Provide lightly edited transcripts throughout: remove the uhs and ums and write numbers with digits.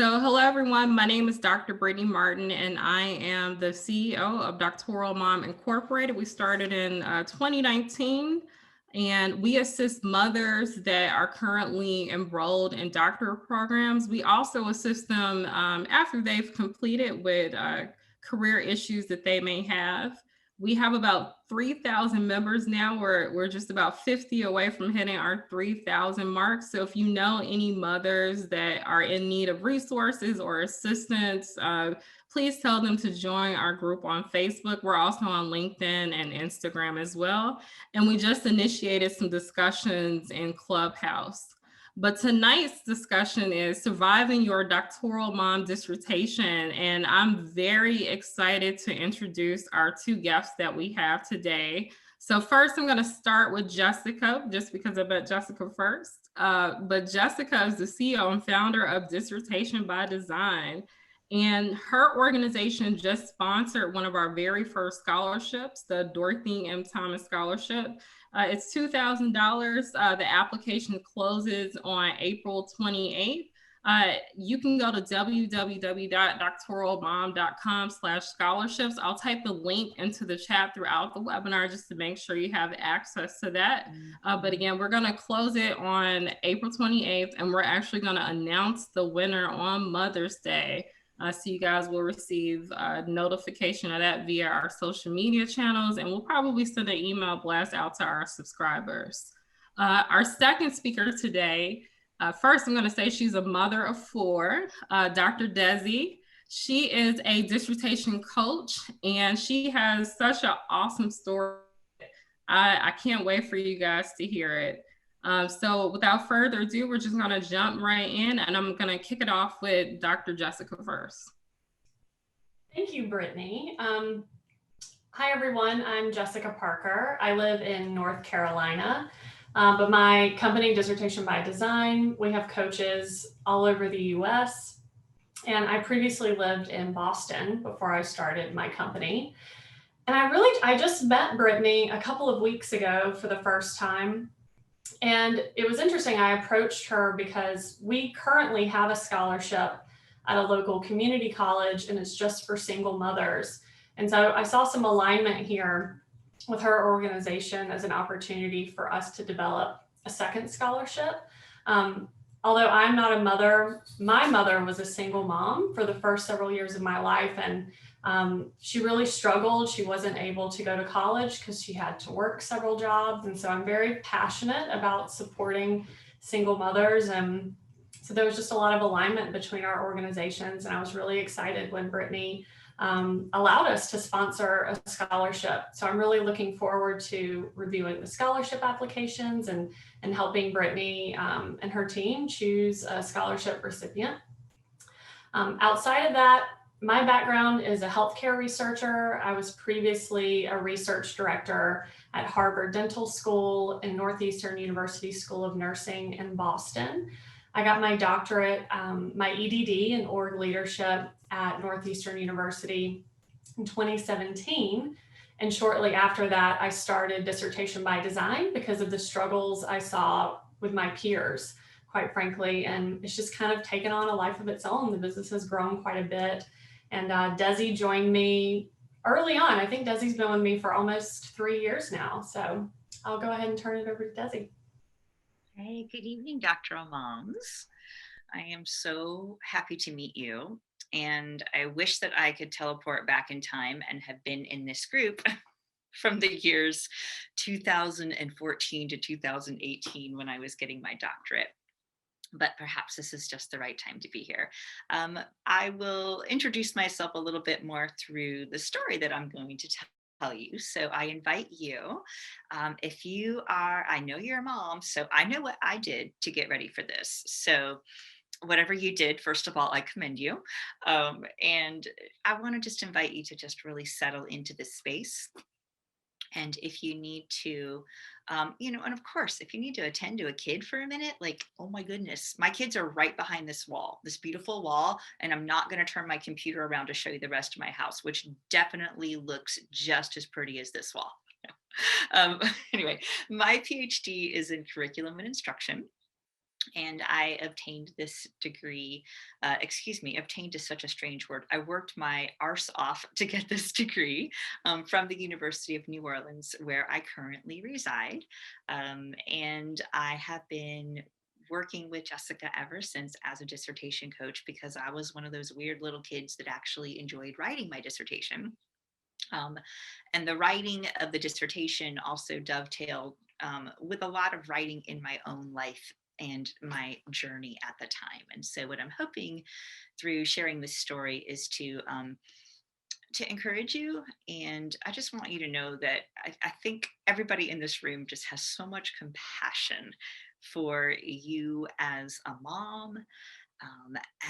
So hello everyone, my name is Dr. Brittne Martin and I am the CEO of Doctoral Mom Incorporated. We started in 2019 and we assist mothers that are currently enrolled in doctorate programs. We also assist them after they've completed with career issues that they may have. We have about 3,000 members now. We're just about 50 away from hitting our 3,000 mark. So if you know any mothers that are in need of resources or assistance, please tell them to join our group on Facebook. We're also on LinkedIn and Instagram as well. And we just initiated some discussions in Clubhouse. But tonight's discussion is surviving your doctoral mom dissertation. And I'm very excited to introduce our two guests that we have today. So first, I'm going to start with Jessica, just because I met Jessica first. But Jessica is the CEO and founder of Dissertation by Design. And her organization just sponsored one of our very first scholarships, the Dorothy M Scholarship. It's $2,000. The application closes on April 28th. You can go to www.doctoralmom.com/scholarships. I'll type the link into the chat throughout the webinar just to make sure you have access to that. But again, we're going to close it on April 28th, and we're actually going to announce the winner on Mother's Day. So you guys will receive a notification of that via our social media channels, and we'll probably send an email blast out to our subscribers. Our second speaker today, first I'm going to say she's a mother of four, Dr. Desi. She is a dissertation coach, and she has such an awesome story. I can't wait for you guys to hear it. So without further ado, we're just going to jump right in, and I'm going to kick it off with Dr. Jessica first. Thank you, Brittne. Hi, everyone. I'm Jessica Parker. I live in North Carolina, but my company, Dissertation by Design, we have coaches all over the US, and I previously lived in Boston before I started my company. And I just met Brittne a couple of weeks ago for the first time. And it was interesting. I approached her because we currently have a scholarship at a local community college, and it's just for single mothers. And so I saw some alignment here with her organization as an opportunity for us to develop a second scholarship. Although I'm not a mother, my mother was a single mom for the first several years of my life, and she really struggled. She wasn't able to go to college because she had to work several jobs. And so I'm very passionate about supporting single mothers. And so there was just a lot of alignment between our organizations. And I was really excited when Brittne allowed us to sponsor a scholarship. So I'm really looking forward to reviewing the scholarship applications and helping Brittne and her team choose a scholarship recipient. Outside of that, my background is a healthcare researcher. I was previously a research director at Harvard Dental School and Northeastern University School of Nursing in Boston. I got my doctorate, my EDD in org leadership at Northeastern University in 2017. And shortly after that, I started Dissertation by Design because of the struggles I saw with my peers, quite frankly. And it's just kind of taken on a life of its own. The business has grown quite a bit. And Desi joined me early on. I think Desi's been with me for almost 3 years now. So I'll go ahead and turn it over to Desi. Hey, good evening, Doctoral Moms. I am so happy to meet you. And I wish that I could teleport back in time and have been in this group from the years 2014 to 2018 when I was getting my doctorate. But perhaps this is just the right time to be here. I will introduce myself a little bit more through the story that I'm going to tell you. So I invite you, if you are, I know you're a mom, so I know what I did to get ready for this. So whatever you did, first of all, I commend you. And I want to just invite you to just really settle into this space. And if you need to, and of course, if you need to attend to a kid for a minute, like, oh my goodness, my kids are right behind this wall, this beautiful wall, and I'm not going to turn my computer around to show you the rest of my house, which definitely looks just as pretty as this wall. Anyway, my PhD is in curriculum and instruction. And I obtained this degree, obtained is such a strange word. I worked my arse off to get this degree from the University of New Orleans, where I currently reside. And I have been working with Jessica ever since as a dissertation coach, because I was one of those weird little kids that actually enjoyed writing my dissertation. And the writing of the dissertation also dovetailed with a lot of writing in my own life and my journey at the time. And so what I'm hoping through sharing this story is to encourage you. And I just want you to know that I think everybody in this room just has so much compassion for you as a mom,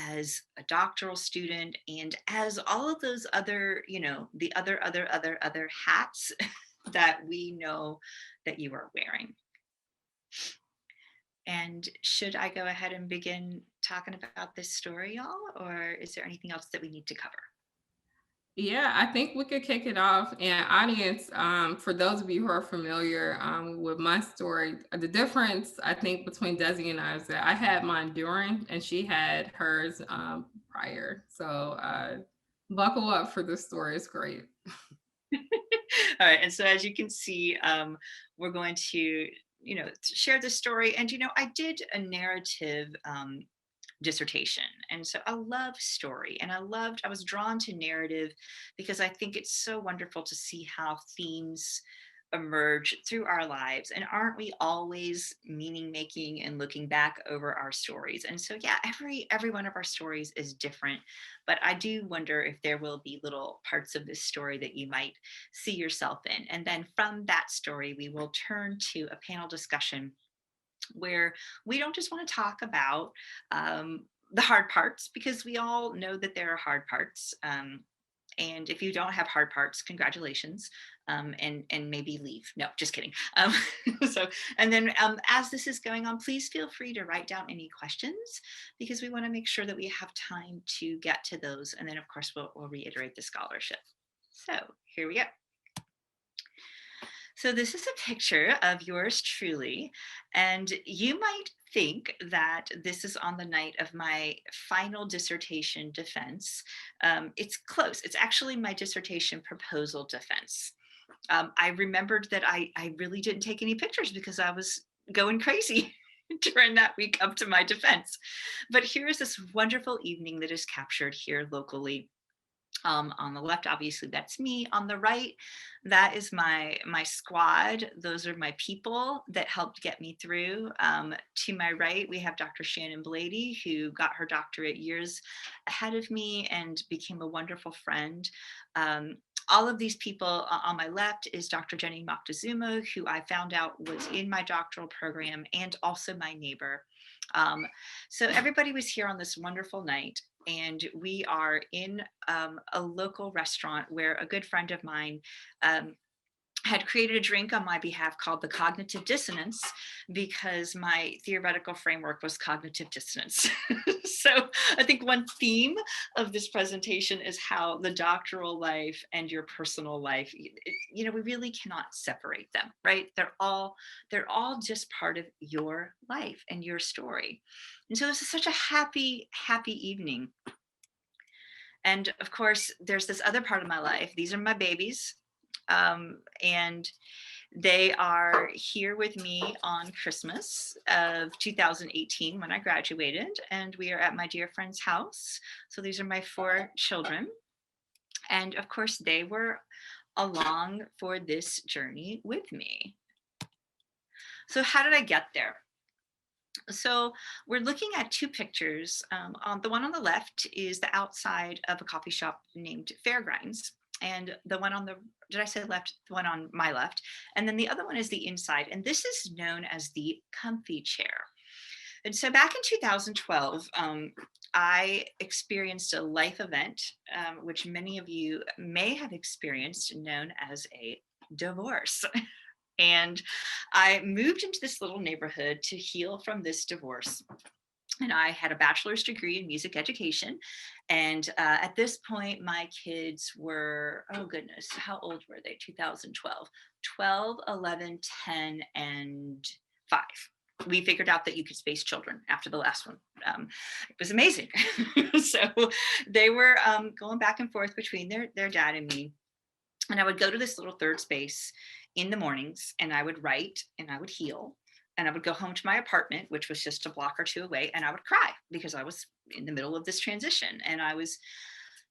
as a doctoral student, and as all of those other, the other hats that we know that you are wearing. And should I go ahead and begin talking about this story, y'all, or is there anything else that we need to cover? Yeah, I think we could kick it off. And audience, for those of you who are familiar with my story, the difference I think between Desi and I is that I had mine during, and she had hers prior. So buckle up for this story; it's great. All right, and so as you can see, we're going to, share this story. And I did a narrative dissertation, and so I love story, and I was drawn to narrative because I think it's so wonderful to see how themes emerge through our lives, and aren't we always meaning making and looking back over our stories. And so yeah, every one of our stories is different, but I do wonder if there will be little parts of this story that you might see yourself in. And then from that story we will turn to a panel discussion where we don't just want to talk about the hard parts, because we all know that there are hard parts. And if you don't have hard parts, congratulations, and maybe leave. No, just kidding. So, and then as this is going on, please feel free to write down any questions, because we want to make sure that we have time to get to those. And then, of course, we'll reiterate the scholarship. So here we go. So this is a picture of yours truly, and you might think that this is on the night of my final dissertation defense. It's close. It's actually my dissertation proposal defense. I remembered that I really didn't take any pictures because I was going crazy during that week up to my defense. But here is this wonderful evening that is captured here locally. On the left, obviously, that's me. On the right, that is my squad. Those are my people that helped get me through. To my right, we have Dr. Shannon Blady, who got her doctorate years ahead of me and became a wonderful friend. All of these people on my left is Dr. Jenny Moctezuma, who I found out was in my doctoral program and also my neighbor. So everybody was here on this wonderful night, and we are in a local restaurant where a good friend of mine had created a drink on my behalf called the cognitive dissonance, because my theoretical framework was cognitive dissonance. So I think one theme of this presentation is how the doctoral life and your personal life, we really cannot separate them, right? They're all just part of your life and your story. And so this is such a happy evening. And of course, there's this other part of my life. These are my babies. And they are here with me on Christmas of 2018 when I graduated, and we are at my dear friend's house. So these are my 4 children. And of course, they were along for this journey with me. So how did I get there? So we're looking at 2 pictures. On the one on the left is the outside of a coffee shop named Fairgrinds. And the one on the, did I say left? The one on my left. And then the other one is the inside. And this is known as the comfy chair. And so back in 2012, I experienced a life event, which many of you may have experienced, known as a divorce. And I moved into this little neighborhood to heal from this divorce. And I had a bachelor's degree in music education. And at this point, my kids were, oh goodness, how old were they? 2012, 12, 11, 10, and 5. we figured out that you could space children after the last one. It was amazing. So they were going back and forth between their dad and me. And I would go to this little third space in the mornings, and I would write and I would heal. And I would go home to my apartment, which was just a block or two away, and I would cry because I was in the middle of this transition. And I was,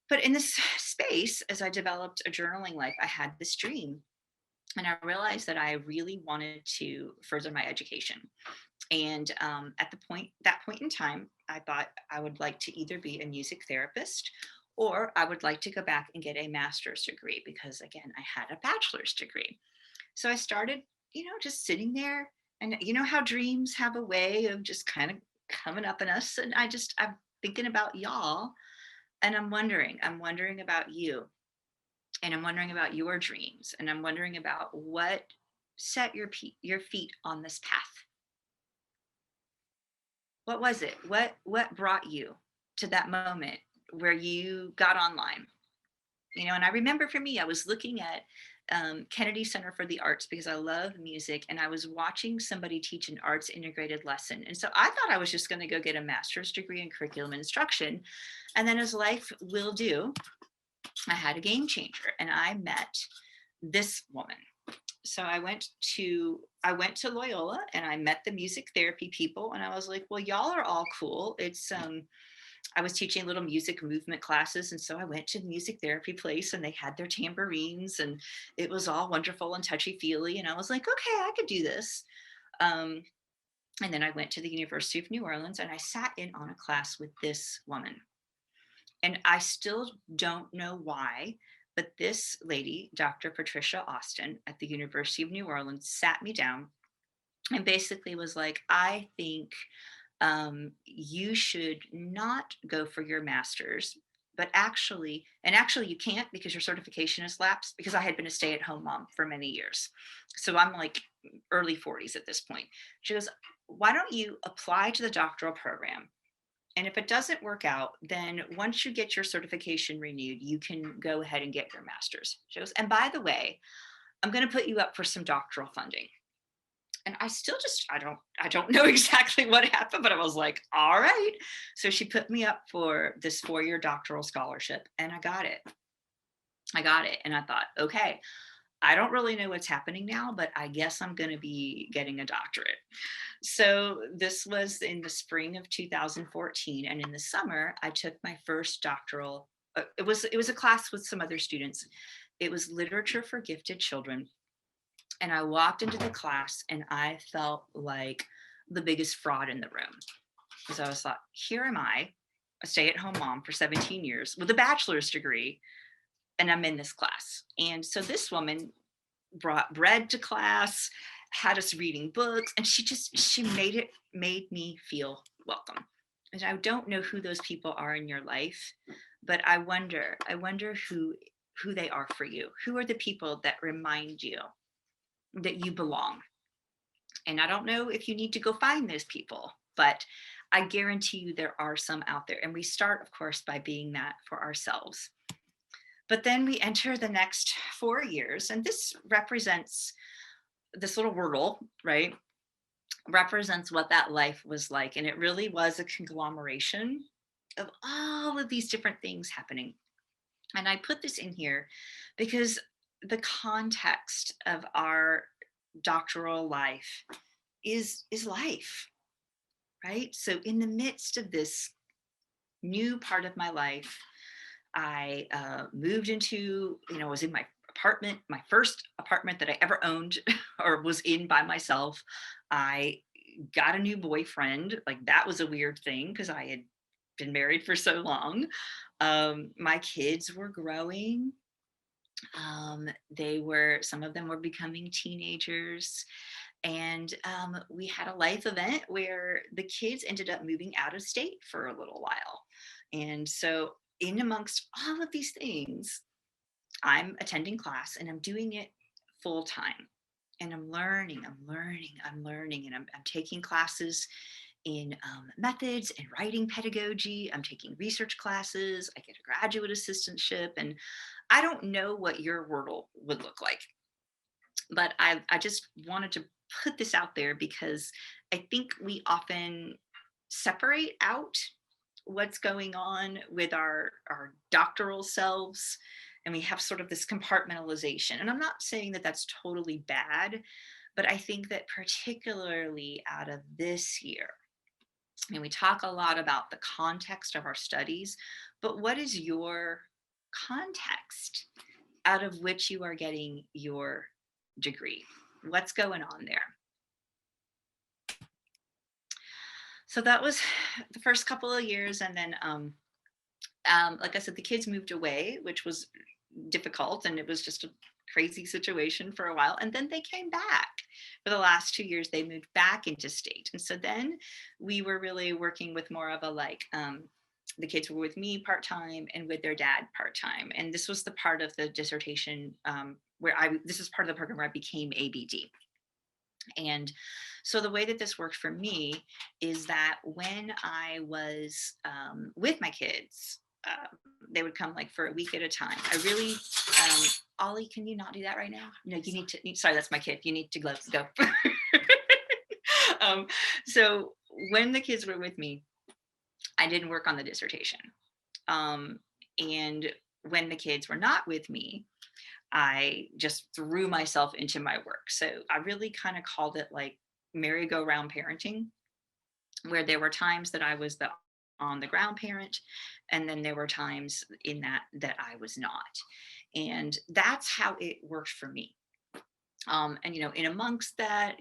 but in this space, as I developed a journaling life, I had this dream. And I realized that I really wanted to further my education. And at that point in time, I thought I would like to either be a music therapist, or I would like to go back and get a master's degree, because again, I had a bachelor's degree. So I started, just sitting there, and you know how dreams have a way of just kind of coming up in us. And I'm thinking about y'all, and I'm wondering about you, and I'm wondering about your dreams, and I'm wondering about what set your feet on this path. What was it? What brought you to that moment where you got online? And I remember for me, I was looking at Kennedy Center for the Arts because I love music, and I was watching somebody teach an arts integrated lesson. And so I thought I was just going to go get a master's degree in curriculum instruction. And then, as life will do, I had a game changer, and I met this woman. So I went to Loyola, and I met the music therapy people, and I was like, well, y'all are all cool. I was teaching little music movement classes. And so I went to the music therapy place, and they had their tambourines, and it was all wonderful and touchy-feely. And I was like, okay, I could do this. And then I went to the University of New Orleans, and I sat in on a class with this woman. And I still don't know why, but this lady, Dr. Patricia Austin at the University of New Orleans, sat me down and basically was like, I think you should not go for your master's, but actually you can't, because your certification is lapsed, because I had been a stay-at-home mom for many years. So I'm like early 40s at this point. She goes, why don't you apply to the doctoral program? And if it doesn't work out, then once you get your certification renewed, you can go ahead and get your master's. She goes, and by the way, I'm going to put you up for some doctoral funding. And I still I don't know exactly what happened, but I was like, all right. So she put me up for this 4-year doctoral scholarship, and I got it. And I thought, okay, I don't really know what's happening now, but I guess I'm going to be getting a doctorate. So this was in the spring of 2014. And in the summer, I took my first doctoral. It was a class with some other students. It was literature for gifted children. And I walked into the class, and I felt like the biggest fraud in the room. Because I was like, here am I, a stay-at-home mom for 17 years with a bachelor's degree, and I'm in this class. And so this woman brought bread to class, had us reading books, and she made me feel welcome. And I don't know who those people are in your life, but I wonder who they are for you. Who are the people that remind you that you belong? And I don't know if you need to go find those people, but I guarantee you there are some out there. And we start, of course, by being that for ourselves. But then we enter the next 4 years, and this represents, this little wordle, right, represents what that life was like. And it really was a conglomeration of all of these different things happening. And I put this in here because the context of our doctoral life is life, right? So in the midst of this new part of my life, I moved into, was in my apartment, my first apartment that I ever owned or was in by myself. I got a new boyfriend. Like, that was a weird thing because I had been married for so long. My kids were growing. Some of them were becoming teenagers. And we had a life event where the kids ended up moving out of state for a little while. And so in amongst all of these things, I'm attending class, and I'm doing it full time. And I'm learning, and I'm taking classes in methods and writing pedagogy. I'm taking research classes. I get a graduate assistantship. And I don't know what your Wordle would look like. But I just wanted to put this out there because I think we often separate out what's going on with our doctoral selves, and we have sort of this compartmentalization. And I'm not saying that that's totally bad, but I think that particularly out of this year, I mean, we talk a lot about the context of our studies, but what is your context out of which you are getting your degree? What's going on there? So that was the first couple of years. And then, like I said, the kids moved away, which was difficult. And it was just a crazy situation for a while. And then they came back. For the last 2 years, they moved back into state. And so then we were really working with more of a like, the kids were with me part-time and with their dad part-time. And this was the part of the dissertation this is part of the program where I became ABD. And so the way that this worked for me is that when I was with my kids, they would come like for a week at a time. I really, Ollie, can you not do that right now? No, you need to, sorry, that's my kid. You need to gloves, go. So when the kids were with me, I didn't work on the dissertation. And when the kids were not with me, I just threw myself into my work. So I really kind of called it like merry-go-round parenting, where there were times that I was the on the ground parent, and then there were times in that I was not. And that's how it worked for me. And in amongst that,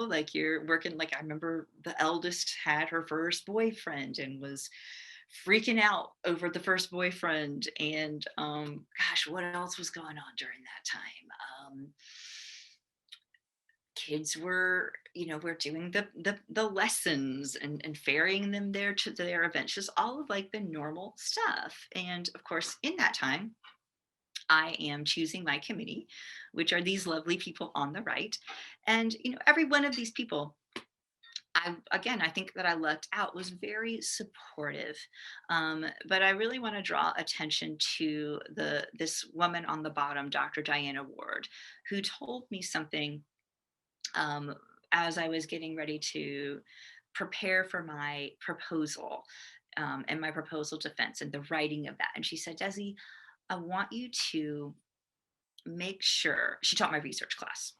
like you're working, like I remember the eldest had her first boyfriend and was freaking out over the first boyfriend. And gosh, what else was going on during that time? Kids were, we're doing the lessons and ferrying them there to their events, just all of like the normal stuff. And of course, in that time, I am choosing my committee, which are these lovely people on the right. And, every one of these people, I think that I left out was very supportive. But I really want to draw attention to this woman on the bottom, Dr. Diana Ward, who told me something as I was getting ready to prepare for my proposal and my proposal defense and the writing of that. And she said, Desi, I want you to make sure, she taught my research class,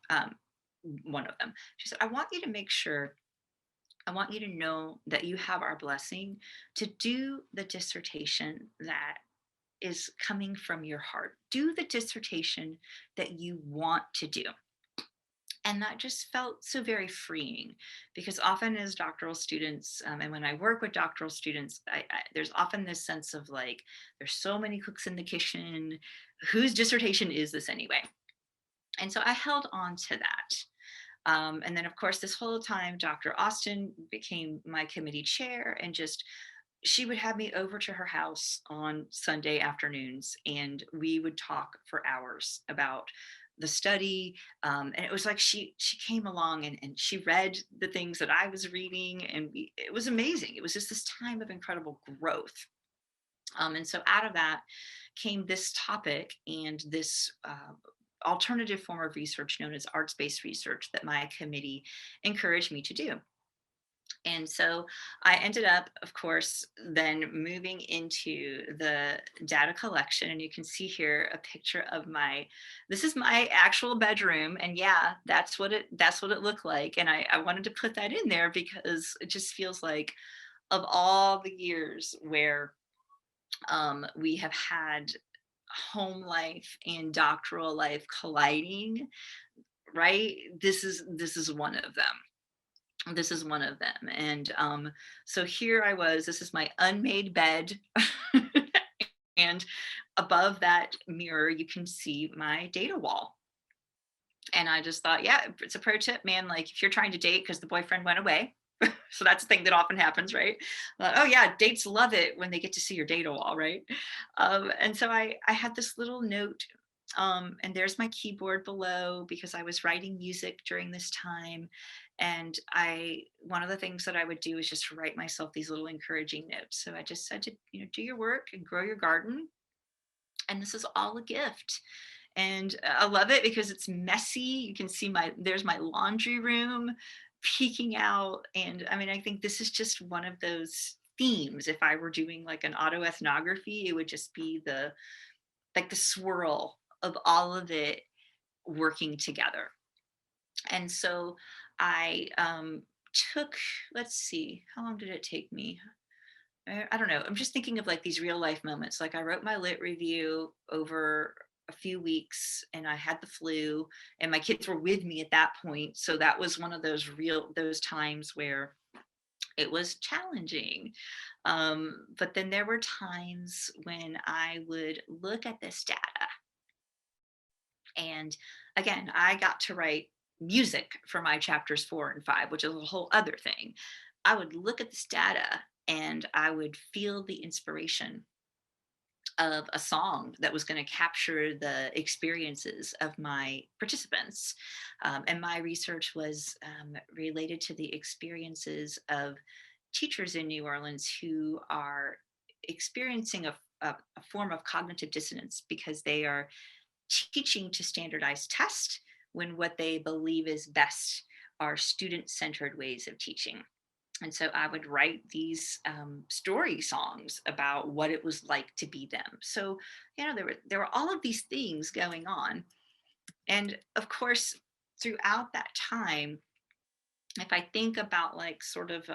one of them. She said, I want you to make sure, I want you to know that you have our blessing to do the dissertation that is coming from your heart. Do the dissertation that you want to do. And that just felt so very freeing, because often as doctoral students, and when I work with doctoral students, there's often this sense of like, there's so many cooks in the kitchen, whose dissertation is this anyway? And so I held on to that. And then of course, this whole time, Dr. Austin became my committee chair, and she would have me over to her house on Sunday afternoons, and we would talk for hours about the study. And it was like she came along and she read the things that I was reading, and it was amazing. It was just this time of incredible growth. And so out of that came this topic and this alternative form of research known as arts-based research that my committee encouraged me to do. And so I ended up, of course, then moving into the data collection. And you can see here a picture of this is my actual bedroom. And yeah, that's what it looked like. And I wanted to put that in there because it just feels like, of all the years where we have had home life and doctoral life colliding, right? This is one of them. This is one of them. And so here I was, this is my unmade bed. And above that mirror, you can see my data wall. And I just thought, yeah, it's a pro tip, man. Like if you're trying to date because the boyfriend went away, so that's a thing that often happens, right? Oh yeah, dates love it when they get to see your data wall, right? And so I had this little note, and there's my keyboard below because I was writing music during this time. And one of the things that I would do is just write myself these little encouraging notes. So I just said to, do your work and grow your garden. And this is all a gift. And I love it because it's messy. You can see there's my laundry room peeking out. And I mean, I think this is just one of those themes. If I were doing like an autoethnography, it would just be the swirl of all of it working together. And so I took, let's see, how long did it take me? I don't know. I'm just thinking of like these real life moments. Like I wrote my lit review over a few weeks and I had the flu and my kids were with me at that point. So that was one of those times where it was challenging. But then there were times when I would look at this data. And again, I got to write music for my chapters 4 and 5, which is a whole other thing. I would look at this data and I would feel the inspiration of a song that was going to capture the experiences of my participants. And my research was related to the experiences of teachers in New Orleans who are experiencing a form of cognitive dissonance because they are teaching to standardized tests when what they believe is best are student-centered ways of teaching. And so I would write these story songs about what it was like to be them. So, there were all of these things going on. And of course, throughout that time, if I think about like sort of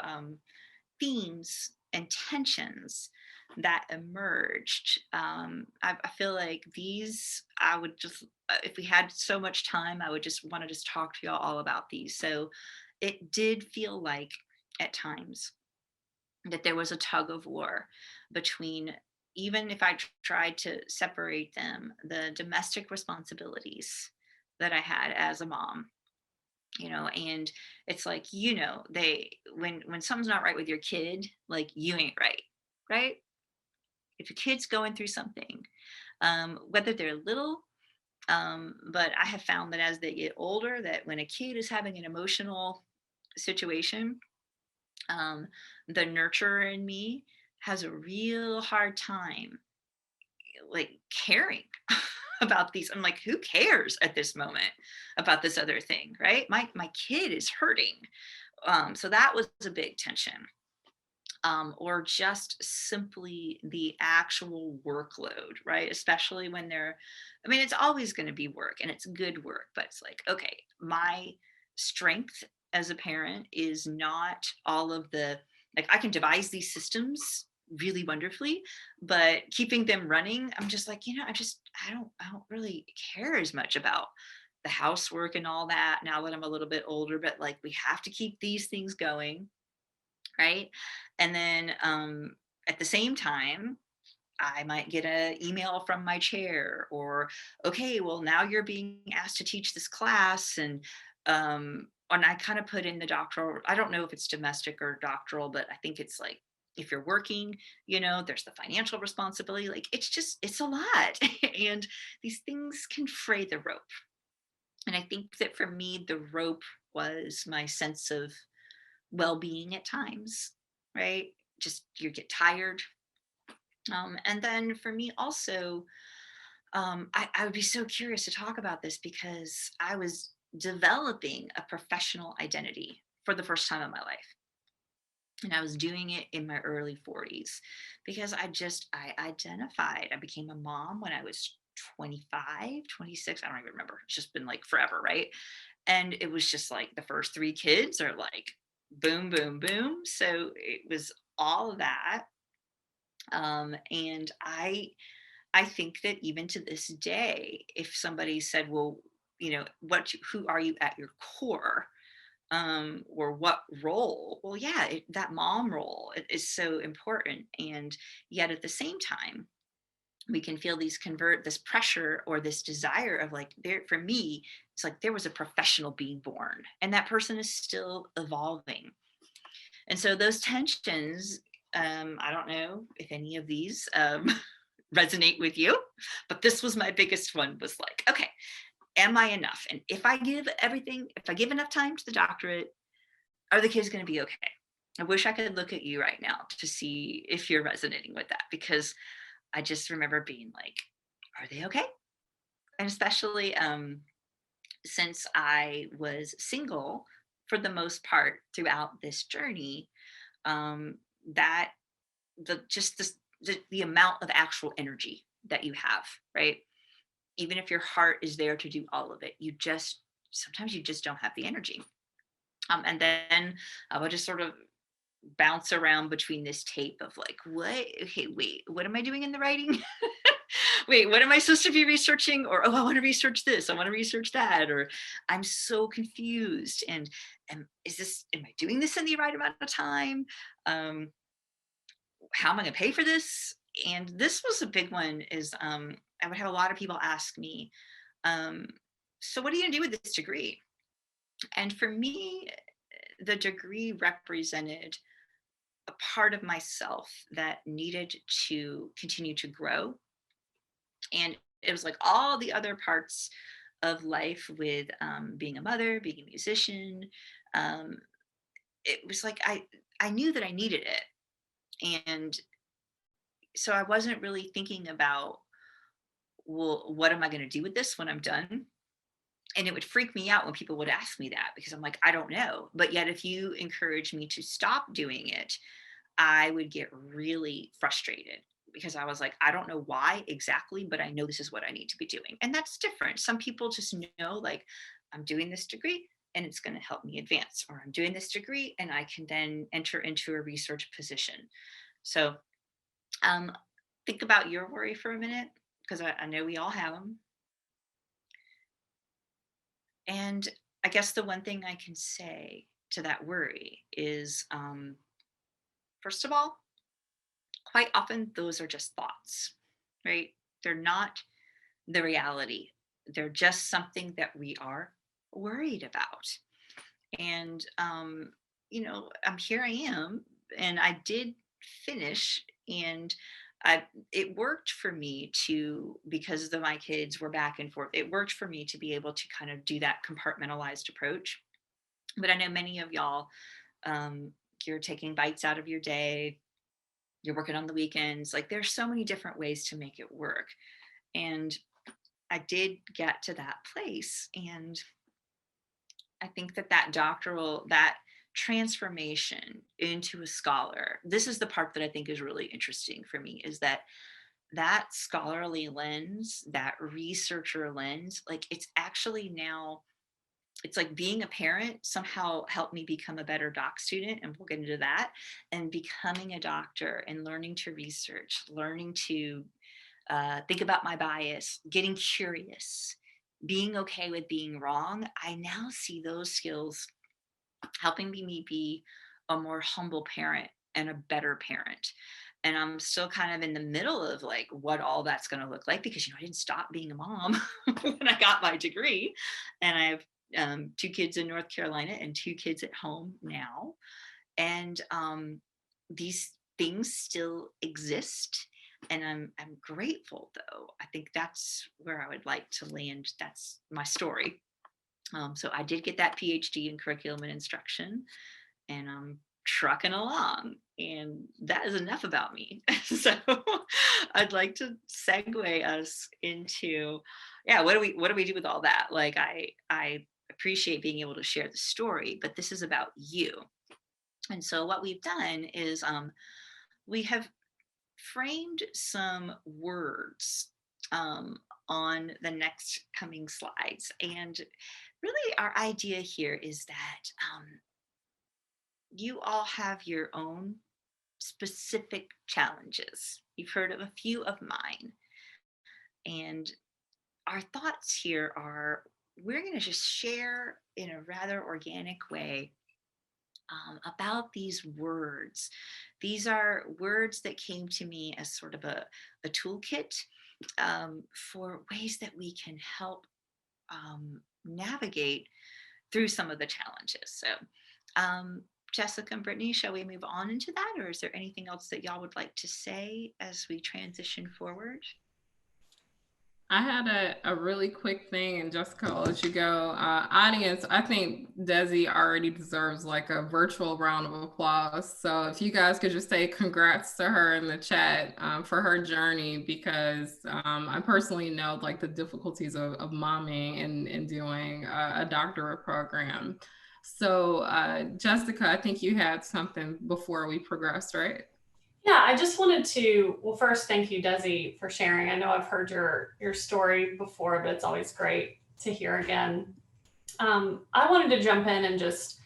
themes and tensions that emerged, I feel like these, I would just, if we had so much time, I would just want to just talk to y'all all about these. So it did feel like at times that there was a tug of war between, even if I tried to separate them, the domestic responsibilities that I had as a mom, and it's like, they, when something's not right with your kid, like you ain't right? If your kid's going through something, whether they're little, but I have found that as they get older, that when a kid is having an emotional situation, the nurturer in me has a real hard time like caring about these. I'm like, who cares at this moment about this other thing, right? My kid is hurting. So that was a big tension. Or just simply the actual workload, right? Especially when it's always going to be work and it's good work, but it's like, okay, my strength as a parent is not all of the, like, I can devise these systems really wonderfully, but keeping them running, I'm just like, I don't really care as much about the housework and all that now that I'm a little bit older, but like, we have to keep these things going. Right. And then at the same time, I might get an email from my chair or, okay, well, now you're being asked to teach this class. And I kind of put in the doctoral, I don't know if it's domestic or doctoral, but I think it's like, if you're working, there's the financial responsibility. Like, it's a lot. And these things can fray the rope. And I think that for me, the rope was my sense of well-being at times, right? Just you get tired. And then for me also, I would be so curious to talk about this because I was developing a professional identity for the first time in my life. And I was doing it in my early 40s because I identified, I became a mom when I was 25, 26. I don't even remember. It's just been like forever, right? And it was just like the first 3 kids are like boom, boom, boom. So it was all of that. And I think that even to this day, if somebody said, well, who are you at your core? Or what role? Well, yeah, that mom role is so important. And yet at the same time, we can feel this pressure or this desire of like, for me, it's like there was a professional being born and that person is still evolving. And so those tensions, I don't know if any of these resonate with you, but this was my biggest one, was like, okay, am I enough? And if I give enough time to the doctorate, are the kids going to be okay? I wish I could look at you right now to see if you're resonating with that, because I just remember being like, are they okay? And especially since I was single for the most part throughout this journey, um, that just the amount of actual energy that you have, right? Even if your heart is there to do all of it, sometimes you just don't have the energy. And then I would just sort of bounce around between this tape of like, what? Okay, wait, what am I doing in the writing? Wait, what am I supposed to be researching? Or, oh, I want to research this, I want to research that, or I'm so confused. And am I doing this in the right amount of time? Um, how am I going to pay for this? And this was a big one is I would have a lot of people ask me, um, so what are you going to do with this degree? And for me, the degree represented a part of myself that needed to continue to grow. And it was like all the other parts of life with being a mother, being a musician. Um, it was like I knew that I needed it. And so I wasn't really thinking about, well, what am I going to do with this when I'm done? And it would freak me out when people would ask me that because I'm like, I don't know. But yet, if you encourage me to stop doing it, I would get really frustrated because I was like, I don't know why exactly, but I know this is what I need to be doing. And that's different. Some people just know, like, I'm doing this degree and it's going to help me advance, or I'm doing this degree and I can then enter into a research position. So um, think about your worry for a minute because I know we all have them. And I guess the one thing I can say to that worry is, first of all, quite often those are just thoughts, right? They're not the reality. They're just something that we are worried about. And, here I am, and I did finish, and it worked for me to, because my kids were back and forth, it worked for me to be able to kind of do that compartmentalized approach. But I know many of y'all, um, you're taking bites out of your day, you're working on the weekends. Like there's so many different ways to make it work. And I did get to that place. And I think that transformation into a scholar, this is the part that I think is really interesting for me, is that scholarly lens, that researcher lens, like it's actually now, it's like being a parent somehow helped me become a better doc student, and we'll get into that, and becoming a doctor and learning to research, learning to think about my bias, getting curious, being okay with being wrong. I now see those skills helping me be a more humble parent and a better parent. And I'm still kind of in the middle of like what all that's going to look like, because I didn't stop being a mom when I got my degree, and I have 2 kids in North Carolina and 2 kids at home now. And these things still exist, and I'm grateful though. I think that's where I would like to land. That's my story. So I did get that PhD in curriculum and instruction, and I'm trucking along, and that is enough about me. So I'd like to segue us into, yeah, what do we do with all that? Like I appreciate being able to share the story, but this is about you. And so what we've done is we have framed some words um, on the next coming slides. And really our idea here is that you all have your own specific challenges. You've heard of a few of mine. And our thoughts here are, we're going to just share in a rather organic way about these words. These are words that came to me as sort of a toolkit for ways that we can help navigate through some of the challenges. So, Jessica and Brittne, shall we move on into that? Or is there anything else that y'all would like to say as we transition forward? I had a really quick thing, and Jessica, I'll let you go. Audience, I think Desi already deserves like a virtual round of applause. So if you guys could just say congrats to her in the chat for her journey, because I personally know like the difficulties of momming and doing a doctorate program. So Jessica, I think you had something before we progressed, right? Yeah, I just wanted to, well, first, thank you, Desi, for sharing. I know I've heard your story before, but it's always great to hear again. I wanted to jump in and just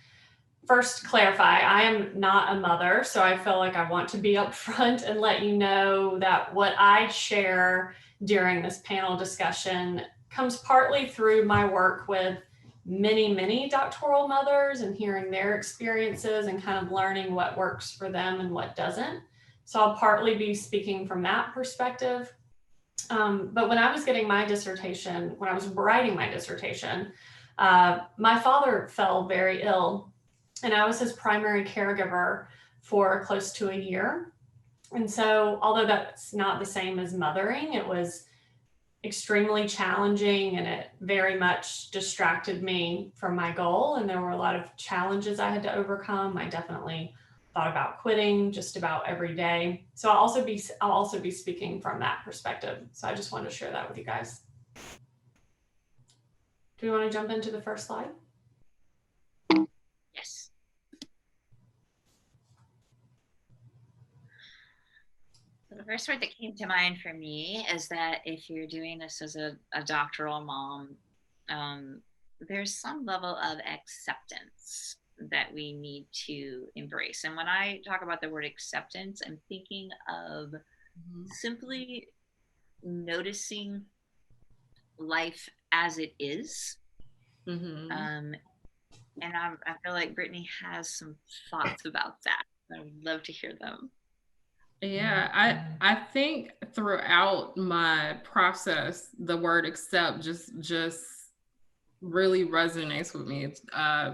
first clarify, I am not a mother, so I feel like I want to be upfront and let you know that what I share during this panel discussion comes partly through my work with many doctoral mothers and hearing their experiences and kind of learning what works for them and what doesn't. So I'll partly be speaking from that perspective. But when I was getting my dissertation, when I was writing my dissertation, my father fell very ill, and I was his primary caregiver for close to a year. And so, although that's not the same as mothering, it was extremely challenging and it very much distracted me from my goal. And there were a lot of challenges I had to overcome. I definitely thought about quitting just about every day. So I'll also be speaking from that perspective. So I just wanted to share that with you guys. Do we want to jump into the first slide? Yes. The first word that came to mind for me is that if you're doing this as a doctoral mom, there's some level of acceptance that we need to embrace. And when I talk about the word acceptance, I'm thinking of simply noticing life as it is. And I feel like Brittne has some thoughts about that. I would love to hear them. Yeah, I think throughout my process, the word accept just really resonates with me.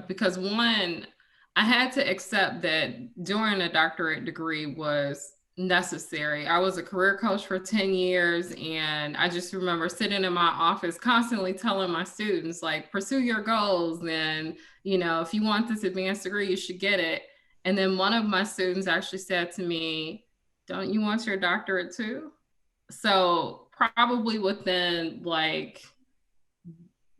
Because one, I had to accept that doing a doctorate degree was necessary. I was a career coach for 10 years, and I just remember sitting in my office constantly telling my students, like, pursue your goals, and if you want this advanced degree, you should get it. And then one of my students actually said to me, don't you want your doctorate too? So probably within like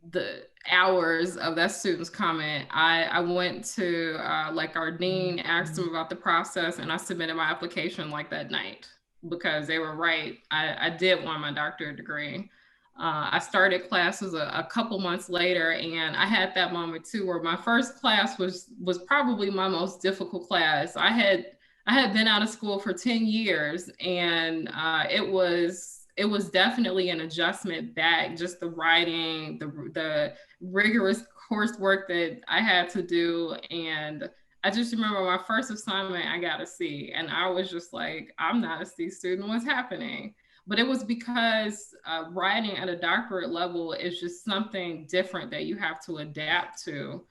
the hours of that student's comment, I went to like our dean, asked him about the process, and I submitted my application like that night, because they were right. I did want my doctorate degree. I started classes a couple months later, and I had that moment too where my first class was probably my most difficult class. I had been out of school for 10 years, and it was definitely an adjustment back, just the writing, the rigorous coursework that I had to do. And I just remember my first assignment, I got a C, and I was just like, I'm not a C student, what's happening? But it was because writing at a doctorate level is just something different that you have to adapt to.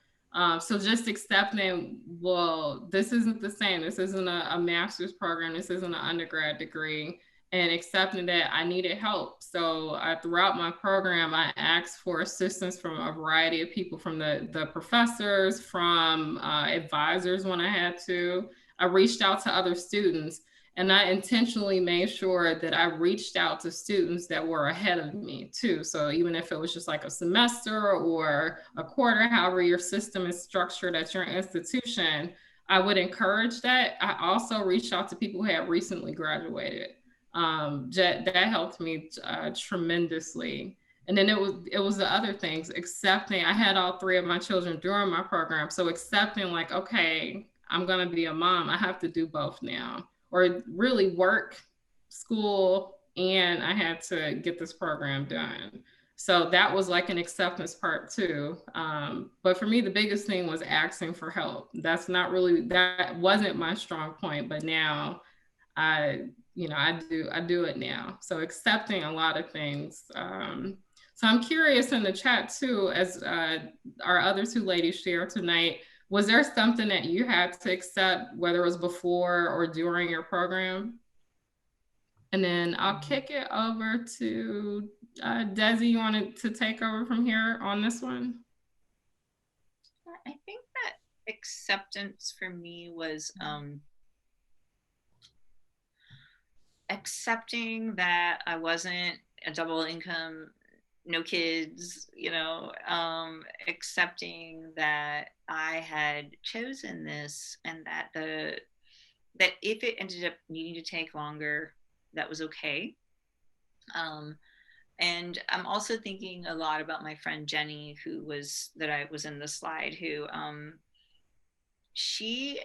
So just accepting, well, this isn't the same. This isn't a master's program. This isn't an undergrad degree. And accepting that I needed help. So throughout my program, I asked for assistance from a variety of people, from the professors, from advisors when I had to. I reached out to other students, and I intentionally made sure that I reached out to students that were ahead of me too. So even if it was just like a semester or a quarter, however your system is structured at your institution, I would encourage that. I also reached out to people who had recently graduated. That helped me tremendously. And then it was the other things, accepting. I had all three of my children during my program, so accepting like, okay, I'm gonna be a mom. I have to do both now, or really work, school, and I had to get this program done. So that was like an acceptance part too. But for me, the biggest thing was asking for help. That wasn't my strong point, but now I do it now. So accepting a lot of things. So I'm curious in the chat too, as our other two ladies share tonight, was there something that you had to accept, whether it was before or during your program? And then I'll kick it over to Desi, you wanted to take over from here on this one? I think that acceptance for me was accepting that I wasn't a double income, no kids, accepting that I had chosen this, and that if it ended up needing to take longer, that was okay. And I'm also thinking a lot about my friend Jenny, that I was in the slide, who she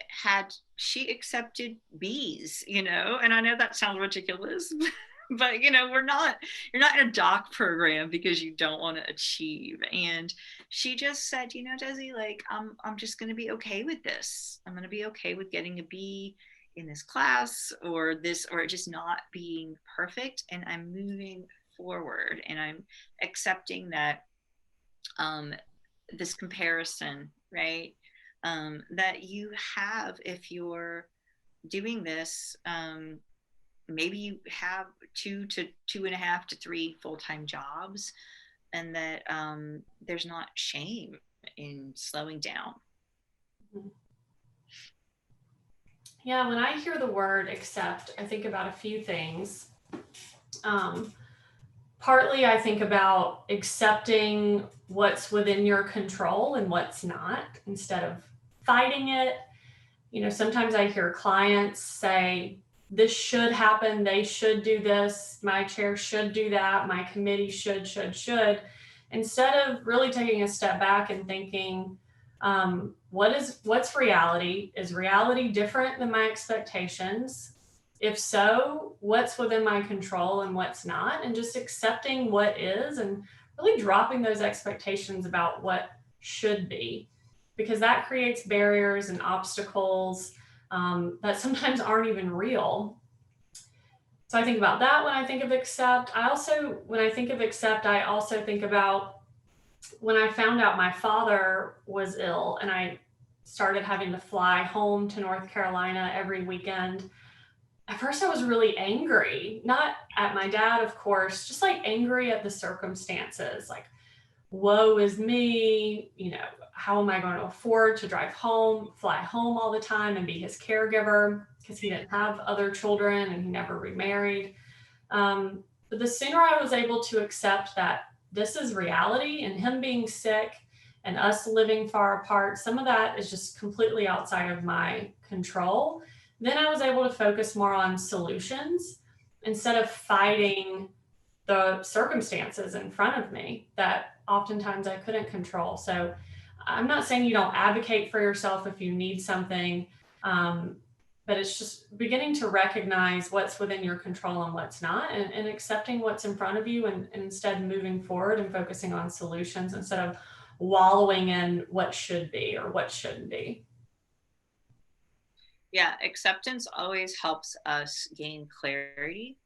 accepted B's, and I know that sounds ridiculous, but you're not in a doc program because you don't want to achieve. And she just said, Desi, like, I'm just going to be okay with this. I'm going to be okay with getting a B in this class, or just not being perfect. And I'm moving forward, and I'm accepting that this comparison, right? That you have, if you're doing this, maybe you have 2 to 2.5 to 3 full-time jobs, and that there's not shame in slowing down. Yeah, when I hear the word accept, I think about a few things. Partly I think about accepting what's within your control and what's not, instead of fighting it. Sometimes I hear clients say, this should happen, they should do this, my chair should do that, my committee should, instead of really taking a step back and thinking, what's reality? Is reality different than my expectations? If so, what's within my control and what's not? And just accepting what is, and really dropping those expectations about what should be, because that creates barriers and obstacles that sometimes aren't even real. So I think about that when I think of accept. When I think of accept, I also think about when I found out my father was ill and I started having to fly home to North Carolina every weekend. At first I was really angry, not at my dad, of course, just like angry at the circumstances. Like, woe is me, how am I going to afford to fly home all the time and be his caregiver, because he didn't have other children and he never remarried. But the sooner I was able to accept that this is reality, and him being sick and us living far apart, some of that is just completely outside of my control. Then I was able to focus more on solutions instead of fighting the circumstances in front of me that oftentimes I couldn't control. So I'm not saying you don't advocate for yourself if you need something, but it's just beginning to recognize what's within your control and what's not, and accepting what's in front of you, and instead moving forward and focusing on solutions instead of wallowing in what should be or what shouldn't be. Yeah, acceptance always helps us gain clarity.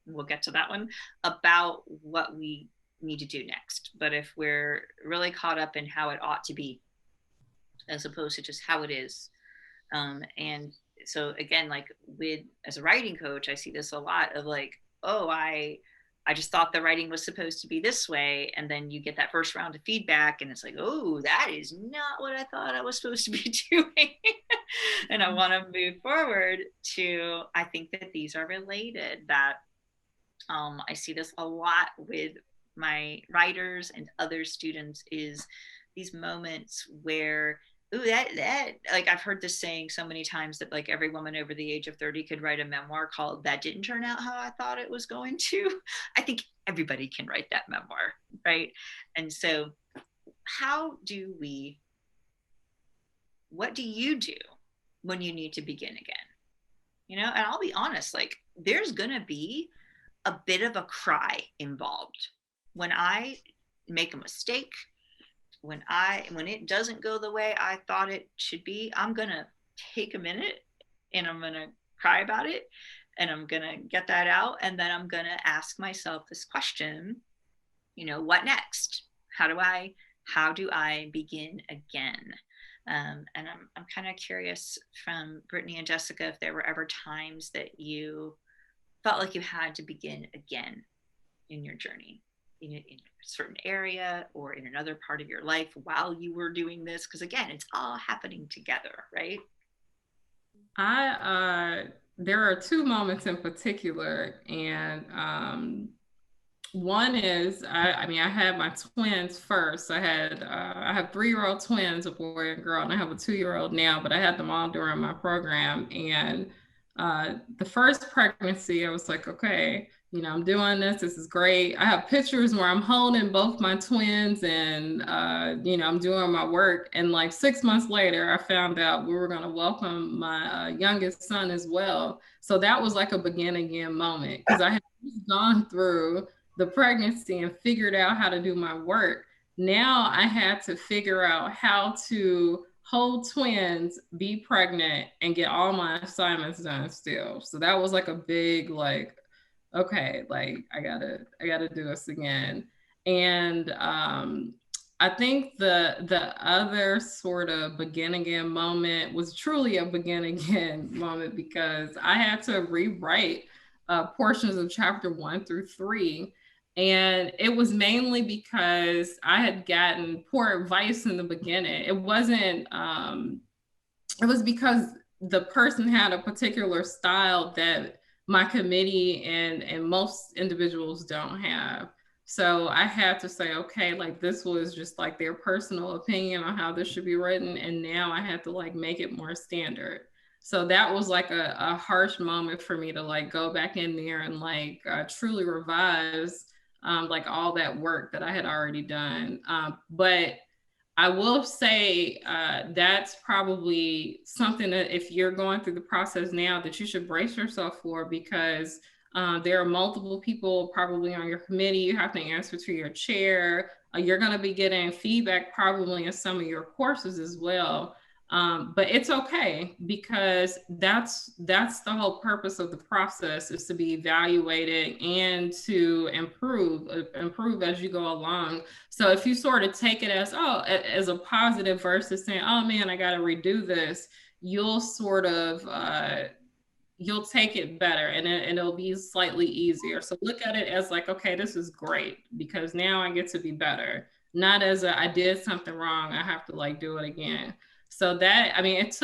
We'll get to that one, about what we need to do next. But if we're really caught up in how it ought to be, as opposed to just how it is, and so again, like as a writing coach, I see this a lot of like, oh, I just thought the writing was supposed to be this way. And then you get that first round of feedback and it's like, oh, that is not what I thought I was supposed to be doing. And I want to move forward to, I think that these are related, that I see this a lot with my writers and other students, is these moments where, ooh, that like, I've heard this saying so many times that like every woman over the age of 30 could write a memoir called That Didn't Turn Out How I Thought It Was Going to. I think everybody can write that memoir, right? And so what do you do when you need to begin again? And I'll be honest, like, there's gonna be a bit of a cry involved when I make a mistake, when it doesn't go the way I thought it should be. I'm gonna take a minute and I'm gonna cry about it, and I'm gonna get that out, and then I'm gonna ask myself this question, what next? How do I begin again? And I'm kind of curious from Brittne and Jessica, if there were ever times that you felt like you had to begin again in your journey. in a certain area or in another part of your life while you were doing this? Because again, it's all happening together, right? There are two moments in particular, and one is I mean I had my twins first. I have 3-year-old twins, a boy and girl, and I have a 2-year-old now, but I had them all during my program. And the first pregnancy, I was like, okay, I'm doing this. This is great. I have pictures where I'm holding both my twins and, I'm doing my work. And like 6 months later, I found out we were going to welcome my youngest son as well. So that was like a begin again moment because I had just gone through the pregnancy and figured out how to do my work. Now I had to figure out how to hold twins, be pregnant, and get all my assignments done still. So that was like a big like, okay, like I gotta do this again. And I think the other sort of begin again moment was truly a begin again moment because I had to rewrite portions of chapter 1 through 3. And it was mainly because I had gotten poor advice in the beginning. It wasn't, it was because the person had a particular style that my committee and most individuals don't have. So I had to say, okay, like this was just like their personal opinion on how this should be written. And now I had to like make it more standard. So that was like a harsh moment for me to like go back in there and like truly revise like all that work that I had already done. But I will say that's probably something that if you're going through the process now that you should brace yourself for because there are multiple people probably on your committee. You have to answer to your chair. You're going to be getting feedback probably in some of your courses as well. But it's okay because that's the whole purpose of the process is to be evaluated and to improve as you go along. So if you sort of take it as as a positive versus saying, oh man, I got to redo this, you'll sort of you'll take it better and it'll be slightly easier. So look at it as like, okay, this is great because now I get to be better. Not as I did something wrong, I have to like do it again. So that, I mean, it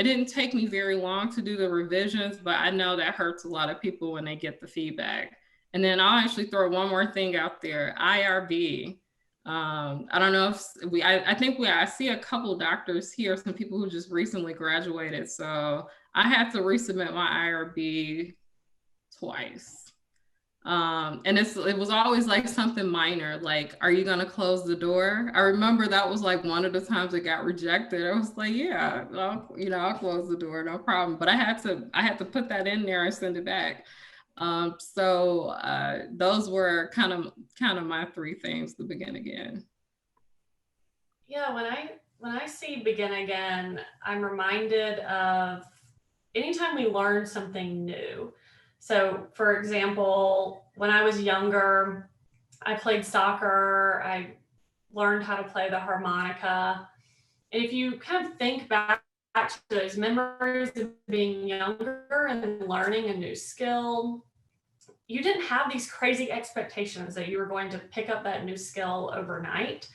didn't take me very long to do the revisions, but I know that hurts a lot of people when they get the feedback. And then I'll actually throw one more thing out there, IRB. I don't know if I see a couple of doctors here, some people who just recently graduated. So I had to resubmit my IRB twice. And it was always like something minor, like, are you going to close the door? I remember that was like one of the times it got rejected. I was like, yeah, I'll close the door, no problem. But I had to put that in there and send it back. So those were kind of my 3 things to begin again. Yeah, when I see begin again, I'm reminded of anytime we learn something new. So for example, when I was younger, I played soccer, I learned how to play the harmonica. And if you kind of think back to those memories of being younger and learning a new skill, you didn't have these crazy expectations that you were going to pick up that new skill overnight.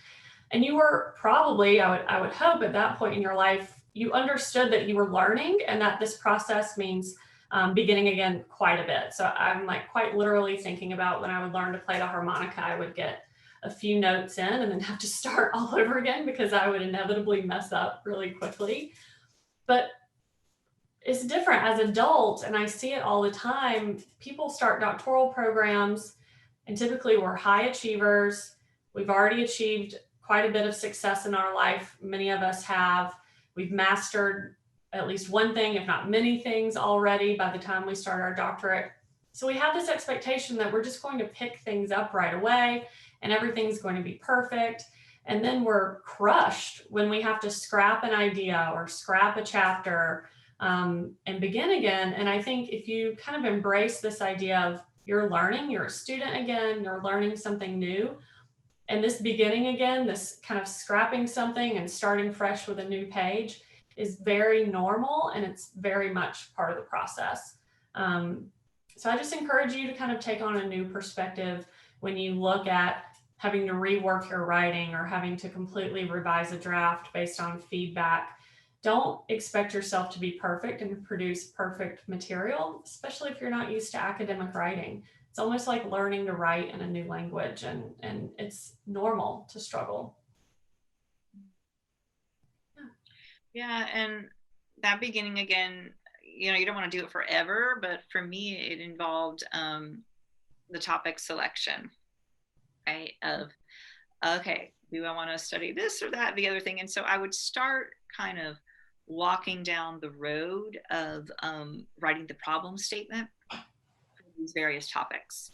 And you were probably, I would hope at that point in your life, you understood that you were learning and that this process means beginning again quite a bit. So I'm like quite literally thinking about when I would learn to play the harmonica, I would get a few notes in and then have to start all over again because I would inevitably mess up really quickly. But it's different as adults, and I see it all the time. People start doctoral programs, and typically we're high achievers. We've already achieved quite a bit of success in our life. Many of us have. We've mastered at least one thing, if not many things already by the time we start our doctorate. So we have this expectation that we're just going to pick things up right away and everything's going to be perfect. And then we're crushed when we have to scrap an idea or scrap a chapter and begin again. And I think if you kind of embrace this idea of you're learning, you're a student again, you're learning something new, and this beginning again, this kind of scrapping something and starting fresh with a new page is very normal and it's very much part of the process. So I just encourage you to kind of take on a new perspective when you look at having to rework your writing or having to completely revise a draft based on feedback, don't expect yourself to be perfect and produce perfect material, especially if you're not used to academic writing. It's almost like learning to write in a new language, and it's normal to struggle. Yeah, and that beginning again, you know, you don't want to do it forever, but for me, it involved the topic selection, right? Of, okay, do I want to study this or that, the other thing? And so I would start kind of walking down the road of writing the problem statement for these various topics.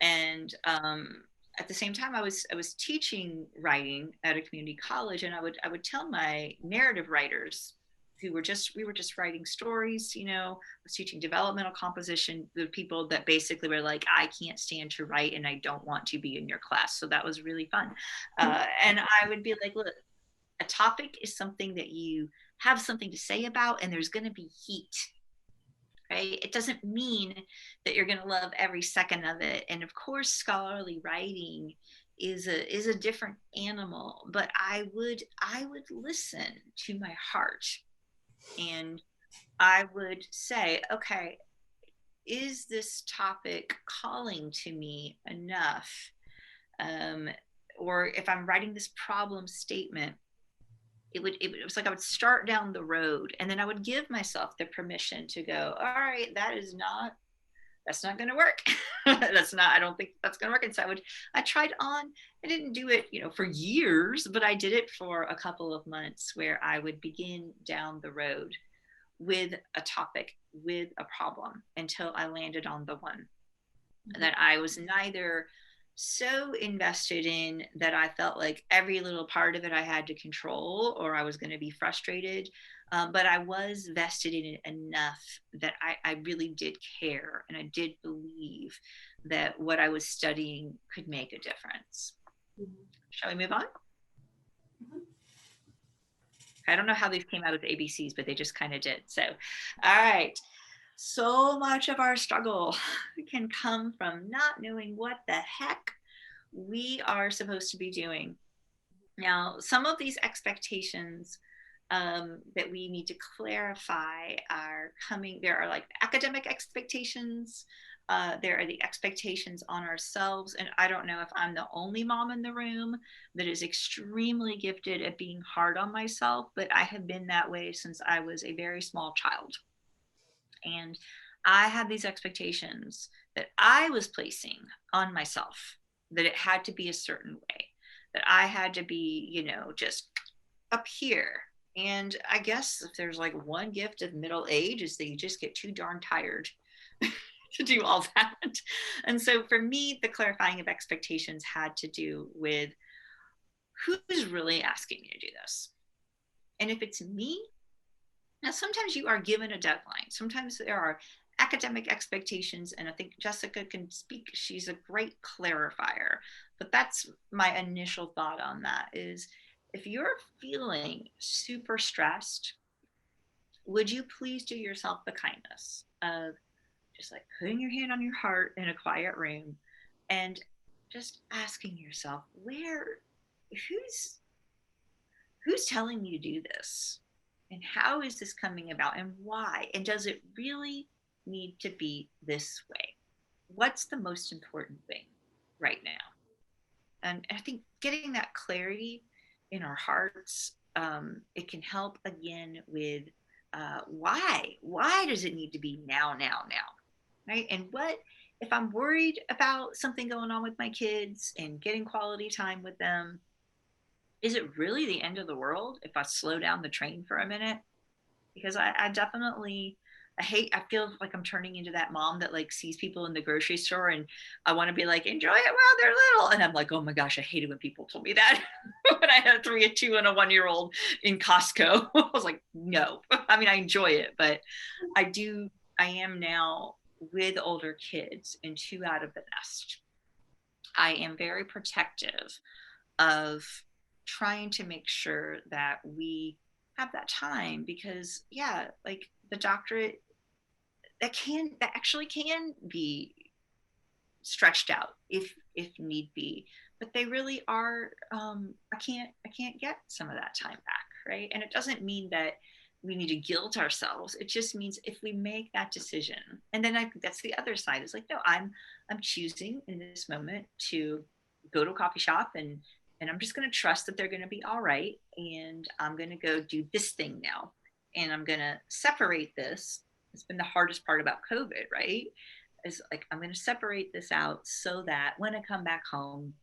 And at the same time, I was teaching writing at a community college, and I would tell my narrative writers who were we were just writing stories, you know, I was teaching developmental composition, the people that basically were like, I can't stand to write and I don't want to be in your class. So that was really fun. And I would be like, look, a topic is something that you have something to say about, and there's going to be heat. Right? It doesn't mean that you're going to love every second of it. And of course, scholarly writing is a different animal, but I would listen to my heart, and I would say, okay, is this topic calling to me enough? Or if I'm writing this problem statement, it was like I would start down the road, and then I would give myself the permission to go, all right, that's not going to work. I don't think that's going to work. And so I tried on, I didn't do it, you know, for years, but I did it for a couple of months where I would begin down the road with a topic, with a problem, until I landed on the one that I was neither so invested in that I felt like every little part of it I had to control or I was going to be frustrated. But I was vested in it enough that I really did care, and I did believe that what I was studying could make a difference. Mm-hmm. Shall we move on? Mm-hmm. I don't know how these came out of ABCs, but they just kind of did. So, all right. So much of our struggle can come from not knowing what the heck we are supposed to be doing. Now, some of these expectations that we need to clarify are coming. There are like academic expectations. There are the expectations on ourselves. And I don't know if I'm the only mom in the room that is extremely gifted at being hard on myself, but I have been that way since I was a very small child. And I had these expectations that I was placing on myself, that it had to be a certain way, that I had to be, you know, just up here. And I guess if there's like one gift of middle age is that you just get too darn tired to do all that. And so for me, the clarifying of expectations had to do with who's really asking me to do this. And if it's me, now sometimes you are given a deadline. Sometimes there are academic expectations, and I think Jessica can speak. She's a great clarifier, but that's my initial thought on that is, if you're feeling super stressed, would you please do yourself the kindness of just like putting your hand on your heart in a quiet room and just asking yourself, who's telling me to do this? And how is this coming about, and why? And does it really need to be this way? What's the most important thing right now? And I think getting that clarity in our hearts, it can help again with why does it need to be now, right? And what if I'm worried about something going on with my kids and getting quality time with them? Is it really the end of the world if I slow down the train for a minute? Because I definitely, I feel like I'm turning into that mom that like sees people in the grocery store and I want to be like, enjoy it while they're little. And I'm like, oh my gosh, I hated when people told me that when I had a 3, a 2, and a 1-year-old in Costco. I was like, no, I mean, I enjoy it, but I am now with older kids and 2 out of the nest. I am very protective of trying to make sure that we have that time, because yeah, like the doctorate, that actually can be stretched out if if need be. But they really are, I can't get some of that time back, right? And it doesn't mean that we need to guilt ourselves. It just means if we make that decision, and then that's the other side, is like, no, I'm choosing in this moment to go to a coffee shop, and I'm just going to trust that they're going to be all right. And I'm going to go do this thing now. And I'm going to separate this. It's been the hardest part about COVID, right? Is like, I'm going to separate this out so that when I come back home,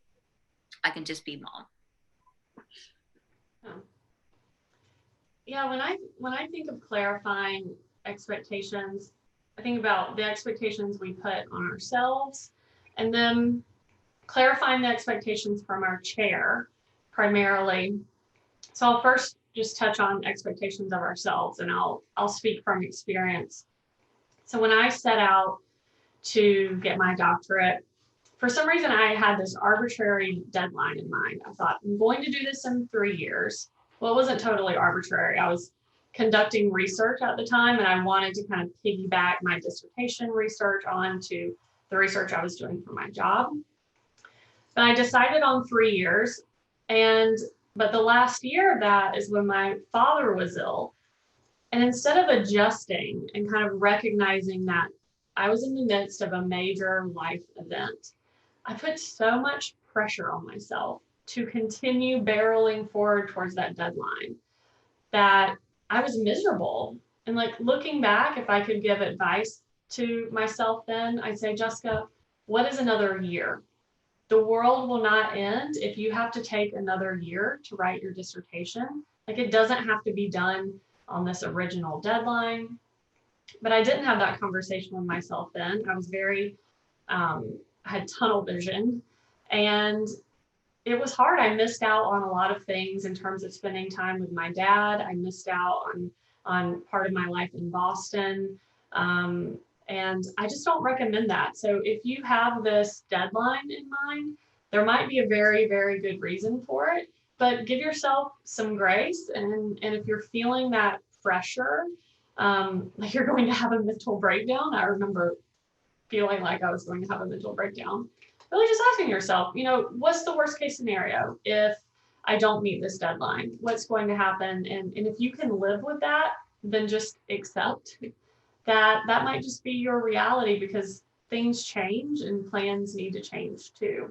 I can just be mom. Yeah, when I think of clarifying expectations, I think about the expectations we put on ourselves, and then clarifying the expectations from our chair primarily. So I'll first just touch on expectations of ourselves, and I'll speak from experience. So when I set out to get my doctorate, for some reason I had this arbitrary deadline in mind. I thought, I'm going to do this in 3 years. Well, it wasn't totally arbitrary. I was conducting research at the time, and I wanted to kind of piggyback my dissertation research onto the research I was doing for my job. But I decided on 3 years, but the last year of that is when my father was ill. And instead of adjusting and kind of recognizing that I was in the midst of a major life event, I put so much pressure on myself to continue barreling forward towards that deadline that I was miserable. And like, looking back, if I could give advice to myself then, I'd say, Jessica, what is another year? The world will not end if you have to take another year to write your dissertation. Like, it doesn't have to be done on this original deadline. But I didn't have that conversation with myself then. I was I had tunnel vision, and it was hard. I missed out on a lot of things in terms of spending time with my dad. I missed out on part of my life in Boston. And I just don't recommend that. So if you have this deadline in mind, there might be a very, very good reason for it, but give yourself some grace. And if you're feeling that pressure, like you're going to have a mental breakdown. I remember feeling like I was going to have a mental breakdown. Really just asking yourself, what's the worst case scenario if I don't meet this deadline? What's going to happen? And if you can live with that, then just accept that might just be your reality, because things change and plans need to change too.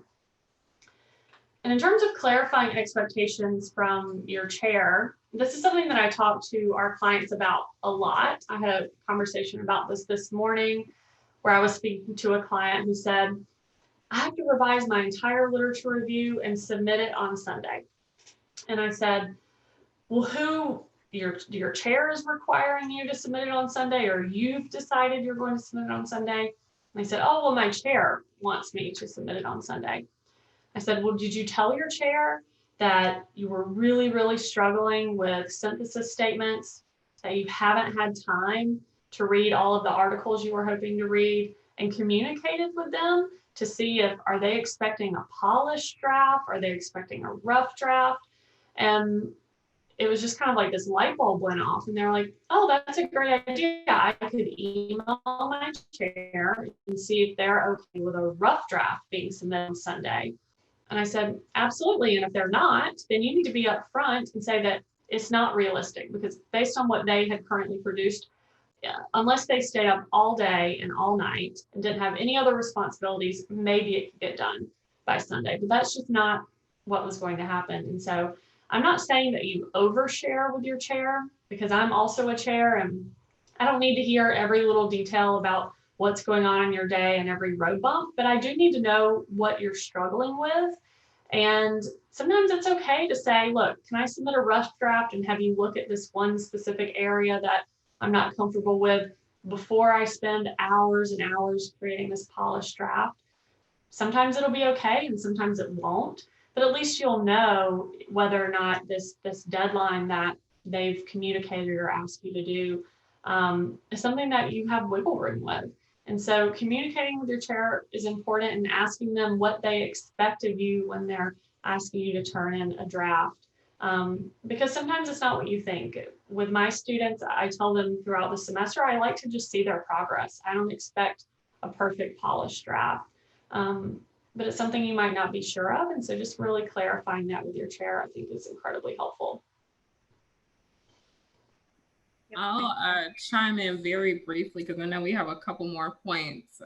And in terms of clarifying expectations from your chair, this is something that I talk to our clients about a lot. I had a conversation about this morning where I was speaking to a client who said, I have to revise my entire literature review and submit it on Sunday. And I said, well, your chair is requiring you to submit it on Sunday, or you've decided you're going to submit it on Sunday? And they said, oh, well, my chair wants me to submit it on Sunday. I said, well, did you tell your chair that you were really, really struggling with synthesis statements, that you haven't had time to read all of the articles you were hoping to read, and communicated with them to see are they expecting a polished draft? Are they expecting a rough draft? And it was just kind of like this light bulb went off, and they're like, oh, that's a great idea. I could email my chair and see if they're okay with a rough draft being submitted on Sunday. And I said, absolutely. And if they're not, then you need to be upfront and say that it's not realistic, because based on what they had currently produced, unless they stayed up all day and all night and didn't have any other responsibilities, maybe it could get done by Sunday. But that's just not what was going to happen. And so I'm not saying that you overshare with your chair, because I'm also a chair and I don't need to hear every little detail about what's going on in your day and every road bump, but I do need to know what you're struggling with. And sometimes it's okay to say, look, can I submit a rough draft and have you look at this one specific area that I'm not comfortable with before I spend hours and hours creating this polished draft? Sometimes it'll be okay and sometimes it won't, but at least you'll know whether or not this deadline that they've communicated or asked you to do is something that you have wiggle room with. And so communicating with your chair is important, and asking them what they expect of you when they're asking you to turn in a draft. Because sometimes it's not what you think. With my students, I tell them throughout the semester, I like to just see their progress. I don't expect a perfect polished draft. but it's something you might not be sure of. And so just really clarifying that with your chair, I think, is incredibly helpful. I'll chime in very briefly because I know we have a couple more points.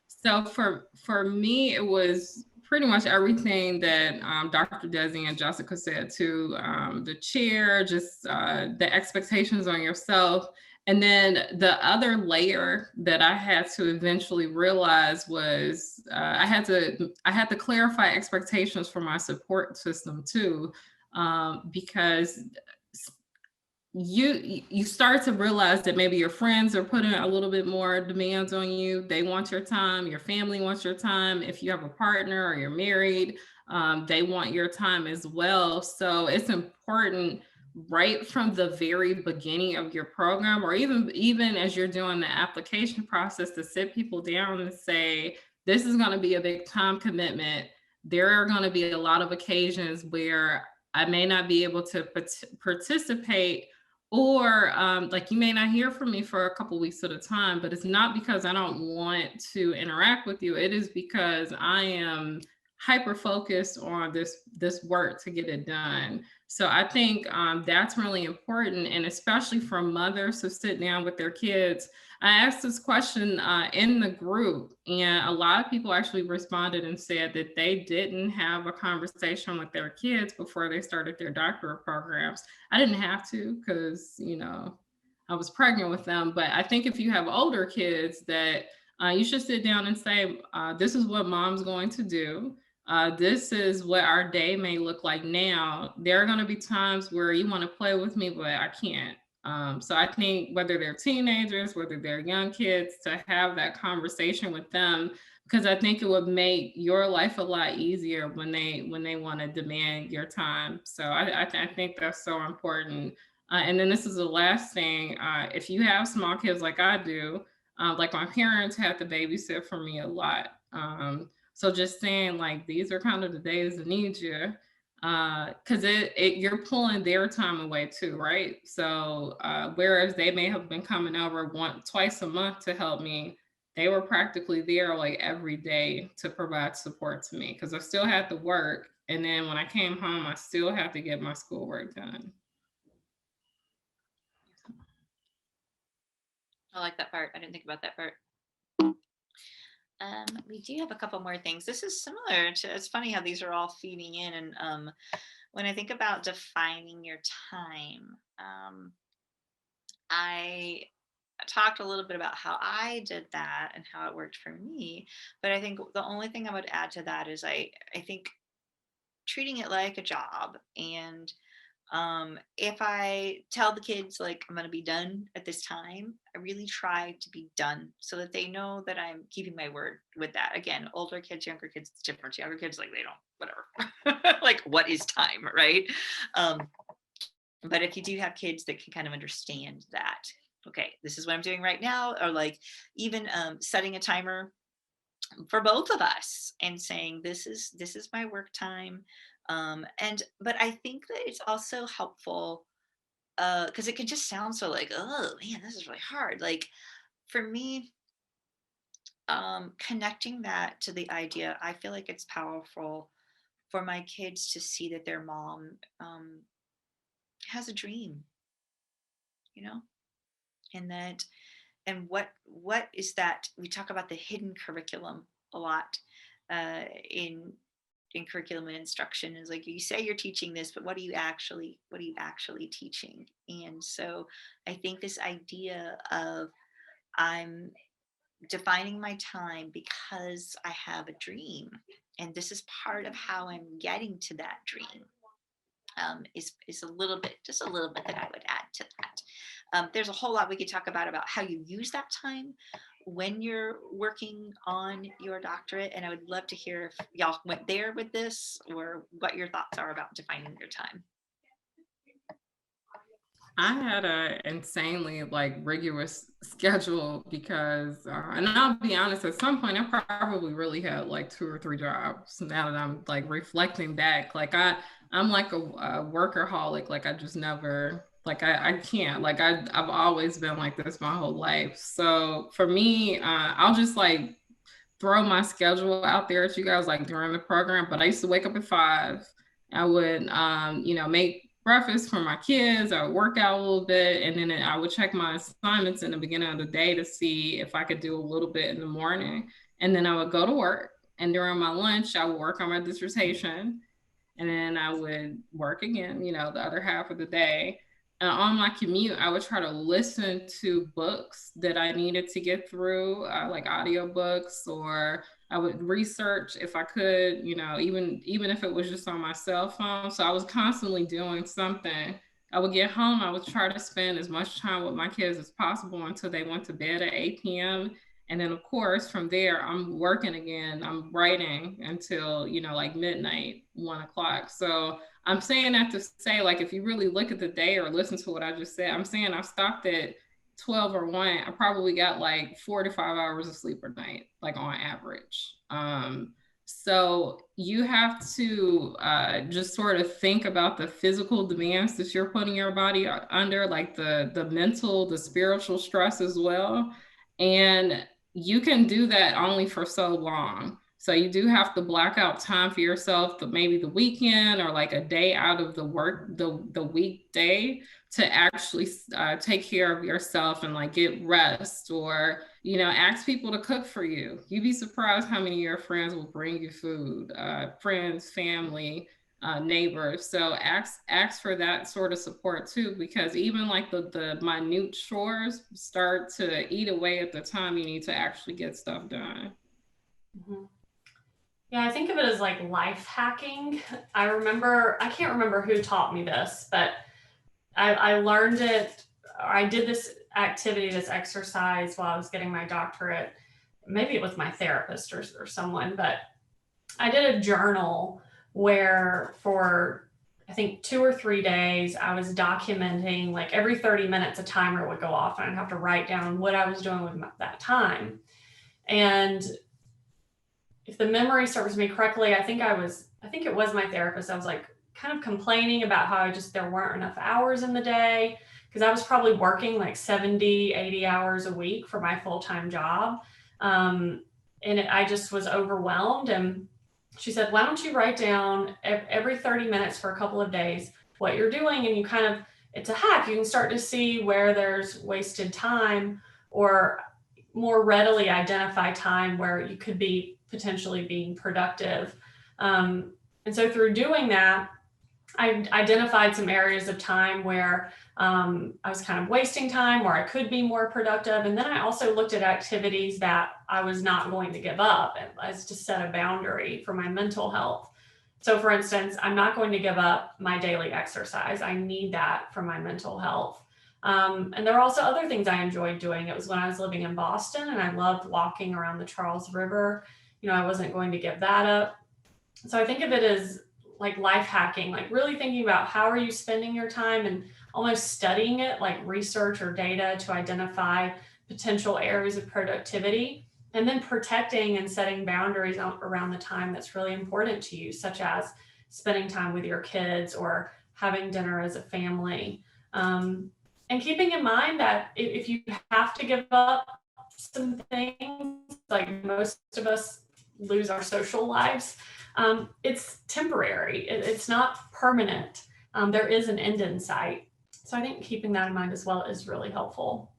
So for me, it was pretty much everything that Dr. Desi and Jessica said too. The chair, just the expectations on yourself. And then the other layer that I had to eventually realize was I had to clarify expectations for my support system too, because you start to realize that maybe your friends are putting a little bit more demands on you. They want your time, your family wants your time. If you have a partner or you're married, they want your time as well. So it's important right from the very beginning of your program, or even as you're doing the application process, to sit people down and say, this is going to be a big time commitment. There are going to be a lot of occasions where I may not be able to participate, or like you may not hear from me for a couple weeks at a time, but it's not because I don't want to interact with you. It is because I am hyper focused on this work to get it done. So I think that's really important, and especially for mothers who sit down with their kids. I asked this question in the group, and a lot of people actually responded and said that they didn't have a conversation with their kids before they started their doctorate programs. I didn't have to because, I was pregnant with them. But I think if you have older kids, that you should sit down and say, this is what mom's going to do. This is what our day may look like now. There are going to be times where you want to play with me, but I can't. So I think whether they're teenagers, whether they're young kids, to have that conversation with them, because I think it would make your life a lot easier when they want to demand your time. So I think that's so important. And then this is the last thing. If you have small kids like I do, like my parents had to babysit for me a lot. So just saying, like, these are kind of the days that need you, because you're pulling their time away too, right? So whereas they may have been coming over twice a month to help me, they were practically there like every day to provide support to me, because I still had to work. And then when I came home, I still had to get my schoolwork done. I like that part. I didn't think about that part. We do have a couple more things. This is similar to, it's funny how these are all feeding in. And when I think about defining your time, I talked a little bit about how I did that and how it worked for me. But I think the only thing I would add to that is I think treating it like a job. And if I tell the kids, like, I'm going to be done at this time, I really try to be done so that they know that I'm keeping my word with that. Again, older kids, younger kids, it's different. Younger kids, like, they don't, whatever, like, what is time, right? But if you do have kids that can kind of understand that, okay, this is what I'm doing right now, or like even setting a timer for both of us and saying, this is my work time. But I think that it's also helpful because it can just sound so like, oh man, this is really hard. Like for me, connecting that to the idea, I feel like it's powerful for my kids to see that their mom has a dream, and what is that? We talk about the hidden curriculum a lot in curriculum and instruction. Is like, you say you're teaching this, but what are you actually teaching? And so I think this idea of, I'm defining my time because I have a dream, and this is part of how I'm getting to that dream, is just a little bit that I would add to that. There's a whole lot we could talk about how you use that time when you're working on your doctorate, and I would love to hear if y'all went there with this, or what your thoughts are about defining your time. I had a insanely rigorous schedule because, and I'll be honest, at some point I probably really had like 2 or 3 jobs. Now that I'm reflecting back, I'm like a workaholic. Like I just never, I can't, I've always been like this my whole life. So for me, I'll just throw my schedule out there at you guys like during the program, but I used to wake up at 5. I would, you know, make breakfast for my kids. I would work out a little bit, and then I would check my assignments in the beginning of the day to see if I could do a little bit in the morning. And then I would go to work. And during my lunch, I would work on my dissertation. And then I would work again, you know, the other half of the day. And on my commute, I would try to listen to books that I needed to get through, like audiobooks, or I would research if I could, you know, even if it was just on my cell phone. So I was constantly doing something. I would get home, I would try to spend as much time with my kids as possible until they went to bed at 8 p.m. And then of course, from there, I'm working again. I'm writing until, you know, like midnight, 1 o'clock. So I'm saying that to say, like, if you really look at the day or listen to what I just said, I'm saying I stopped at 12 or 1. I probably got like 4 to 5 hours of sleep a night, like on average. So you have to just sort of think about the physical demands that you're putting your body under, like the mental, the spiritual stress as well. And you can do that only for so long. So you do have to block out time for yourself, maybe the weekend or like a day out of the weekday to actually take care of yourself and like get rest, or, you know, ask people to cook for you. You'd be surprised how many of your friends will bring you food, friends, family, neighbors. So ask for that sort of support too, because even like the minute chores start to eat away at the time you need to actually get stuff done. Mm-hmm. Yeah, I think of it as like life hacking. I can't remember who taught me this, but I learned it, I did this activity, this exercise while I was getting my doctorate. Maybe it was my therapist or someone, but I did a journal where for, I think 2 or 3 days, I was documenting, like every 30 minutes, a timer would go off and I'd have to write down what I was doing with that time. And if the memory serves me correctly, I think it was my therapist. I was like kind of complaining about how there weren't enough hours in the day, because I was probably working like 70, 80 hours a week for my full-time job. I just was overwhelmed. And she said, why don't you write down every 30 minutes for a couple of days what you're doing? And it's a hack. You can start to see where there's wasted time, or more readily identify time where you could be potentially being productive. And so through doing that, I identified some areas of time where I was kind of wasting time, where I could be more productive. And then I also looked at activities that I was not going to give up as to set a boundary for my mental health. So for instance, I'm not going to give up my daily exercise. I need that for my mental health. And there were also other things I enjoyed doing. It was when I was living in Boston and I loved walking around the Charles River. You know, I wasn't going to give that up. So I think of it as like life hacking, like really thinking about how are you spending your time and almost studying it like research or data to identify potential areas of productivity, and then protecting and setting boundaries around the time that's really important to you, such as spending time with your kids or having dinner as a family. And keeping in mind that if you have to give up some things, like most of us lose our social lives, it's temporary. It's not permanent. There is an end in sight. So I think keeping that in mind as well is really helpful.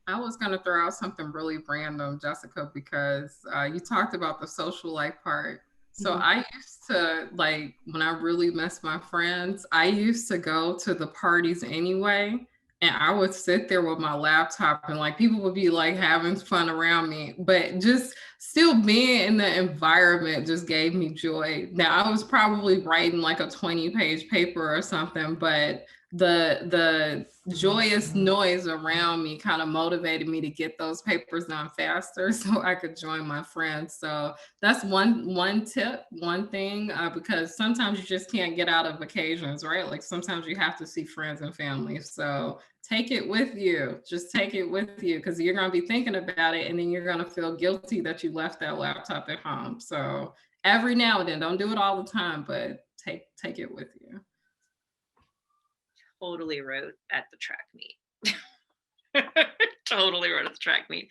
I was going to throw out something really random, Jessica, because you talked about the social life part. So I used to, like, when I really missed my friends, I used to go to the parties anyway. And I would sit there with my laptop and like people would be like having fun around me, but just still being in the environment just gave me joy. Now I was probably writing like a 20-page paper or something, but the joyous noise around me kind of motivated me to get those papers done faster so I could join my friends. So that's one tip, one thing, because sometimes you just can't get out of occasions, right? Like sometimes you have to see friends and family. So take it with you. Just take it with you, because you're going to be thinking about it and then you're going to feel guilty that you left that laptop at home. So every now and then, don't do it all the time, but take it with you. Totally wrote at the track meet. Totally run a track meet.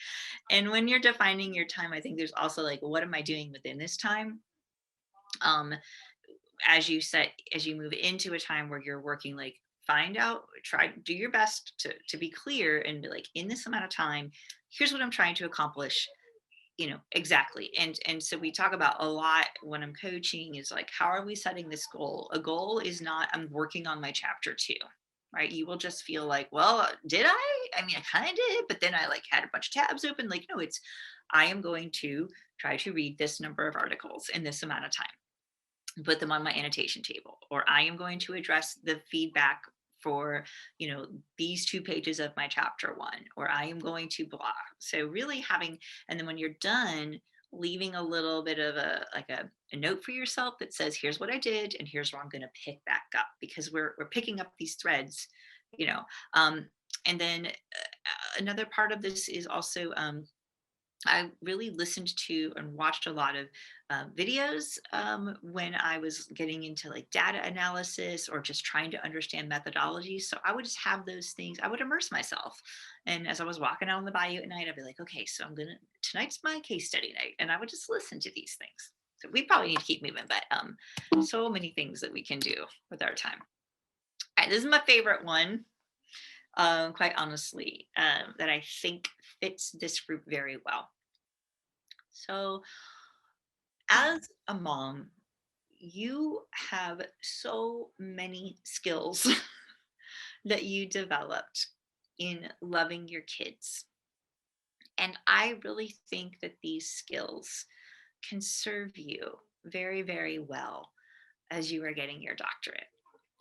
And when you're defining your time, I think there's also like, what am I doing within this time? Um, as you said, as you move into a time where you're working, like find out, try to do your best to be clear and be like, in this amount of time, here's what I'm trying to accomplish, exactly. And so we talk about a lot when I'm coaching is like, how are we setting this goal? A goal is not, I'm working on my chapter 2, right? You will just feel like, well, did I mean, I kind of did, but then I like had a bunch of tabs open. Like, no, it's, I am going to try to read this number of articles in this amount of time, put them on my annotation table, or I am going to address the feedback for, these 2 pages of my chapter 1, or I am going to blah. So really having, and then when you're done, leaving a little bit of a note for yourself that says, here's what I did, and here's where I'm going to pick back up, because we're picking up these threads, you know. And then another part of this is also, I really listened to and watched a lot of videos when I was getting into like data analysis or just trying to understand methodology. So I would just have those things. I would immerse myself. And as I was walking out on the bayou at night, I'd be like, okay, so tonight's my case study night. And I would just listen to these things. So we probably need to keep moving, but so many things that we can do with our time. All right, this is my favorite one. Quite honestly, that I think fits this group very well. So, as a mom, you have so many skills that you developed in loving your kids. And I really think that these skills can serve you very, very well as you are getting your doctorate.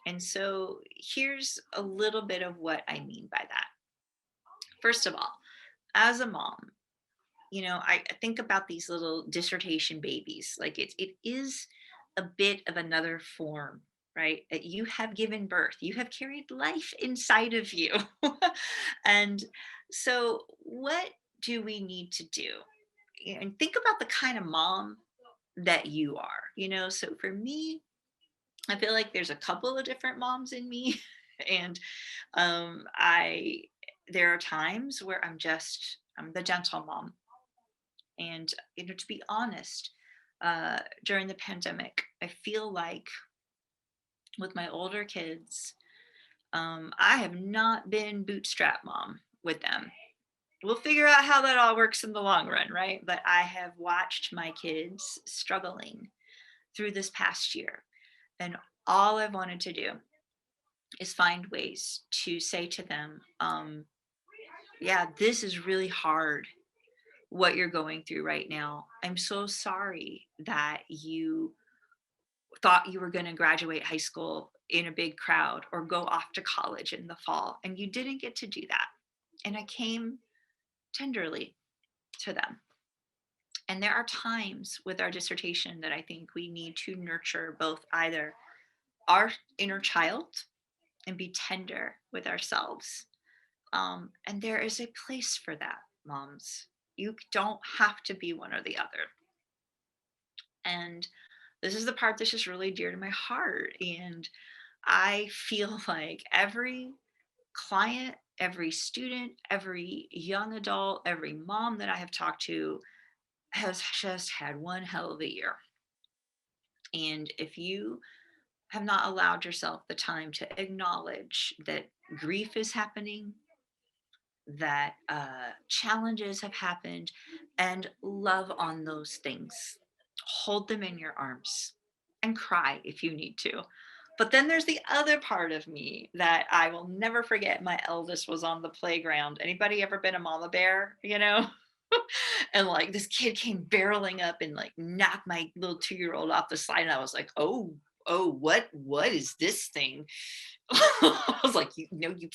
And so, here's a little bit of what I mean by that. First of all, as a mom, I think about these little dissertation babies. Like it is a bit of another form, right? That you have given birth, you have carried life inside of you. And so, what do we need to do? And think about the kind of mom that you are, So, for me, I feel like there's a couple of different moms in me. And there are times where I'm the gentle mom. And, to be honest, during the pandemic, I feel like with my older kids, I have not been bootstrap mom with them. We'll figure out how that all works in the long run, right? But I have watched my kids struggling through this past year. And all I've wanted to do is find ways to say to them, yeah, this is really hard, what you're going through right now. I'm so sorry that you thought you were going to graduate high school in a big crowd or go off to college in the fall, and you didn't get to do that. And I came tenderly to them. And there are times with our dissertation that I think we need to nurture both either our inner child and be tender with ourselves. And there is a place for that, moms. You don't have to be one or the other. And this is the part that's just really dear to my heart. And I feel like every client, every student, every young adult, every mom that I have talked to has just had one hell of a year. And if you have not allowed yourself the time to acknowledge that grief is happening, that challenges have happened, and love on those things, hold them in your arms and cry if you need to. But then there's the other part of me that I will never forget. My eldest was on the playground. Anybody ever been a mama bear, And like this kid came barreling up and like knocked my little 2-year-old off the side. And I was like, oh, what is this thing? I was like, you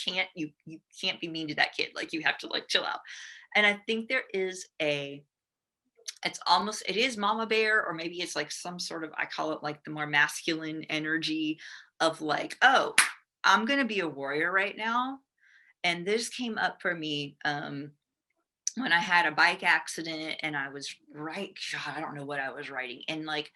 can't be mean to that kid. Like you have to like chill out. And I think there is it is mama bear, or maybe it's like some sort of, I call it like the more masculine energy of like, oh, I'm going to be a warrior right now. And this came up for me when I had a bike accident and I was I don't know what I was writing. And like,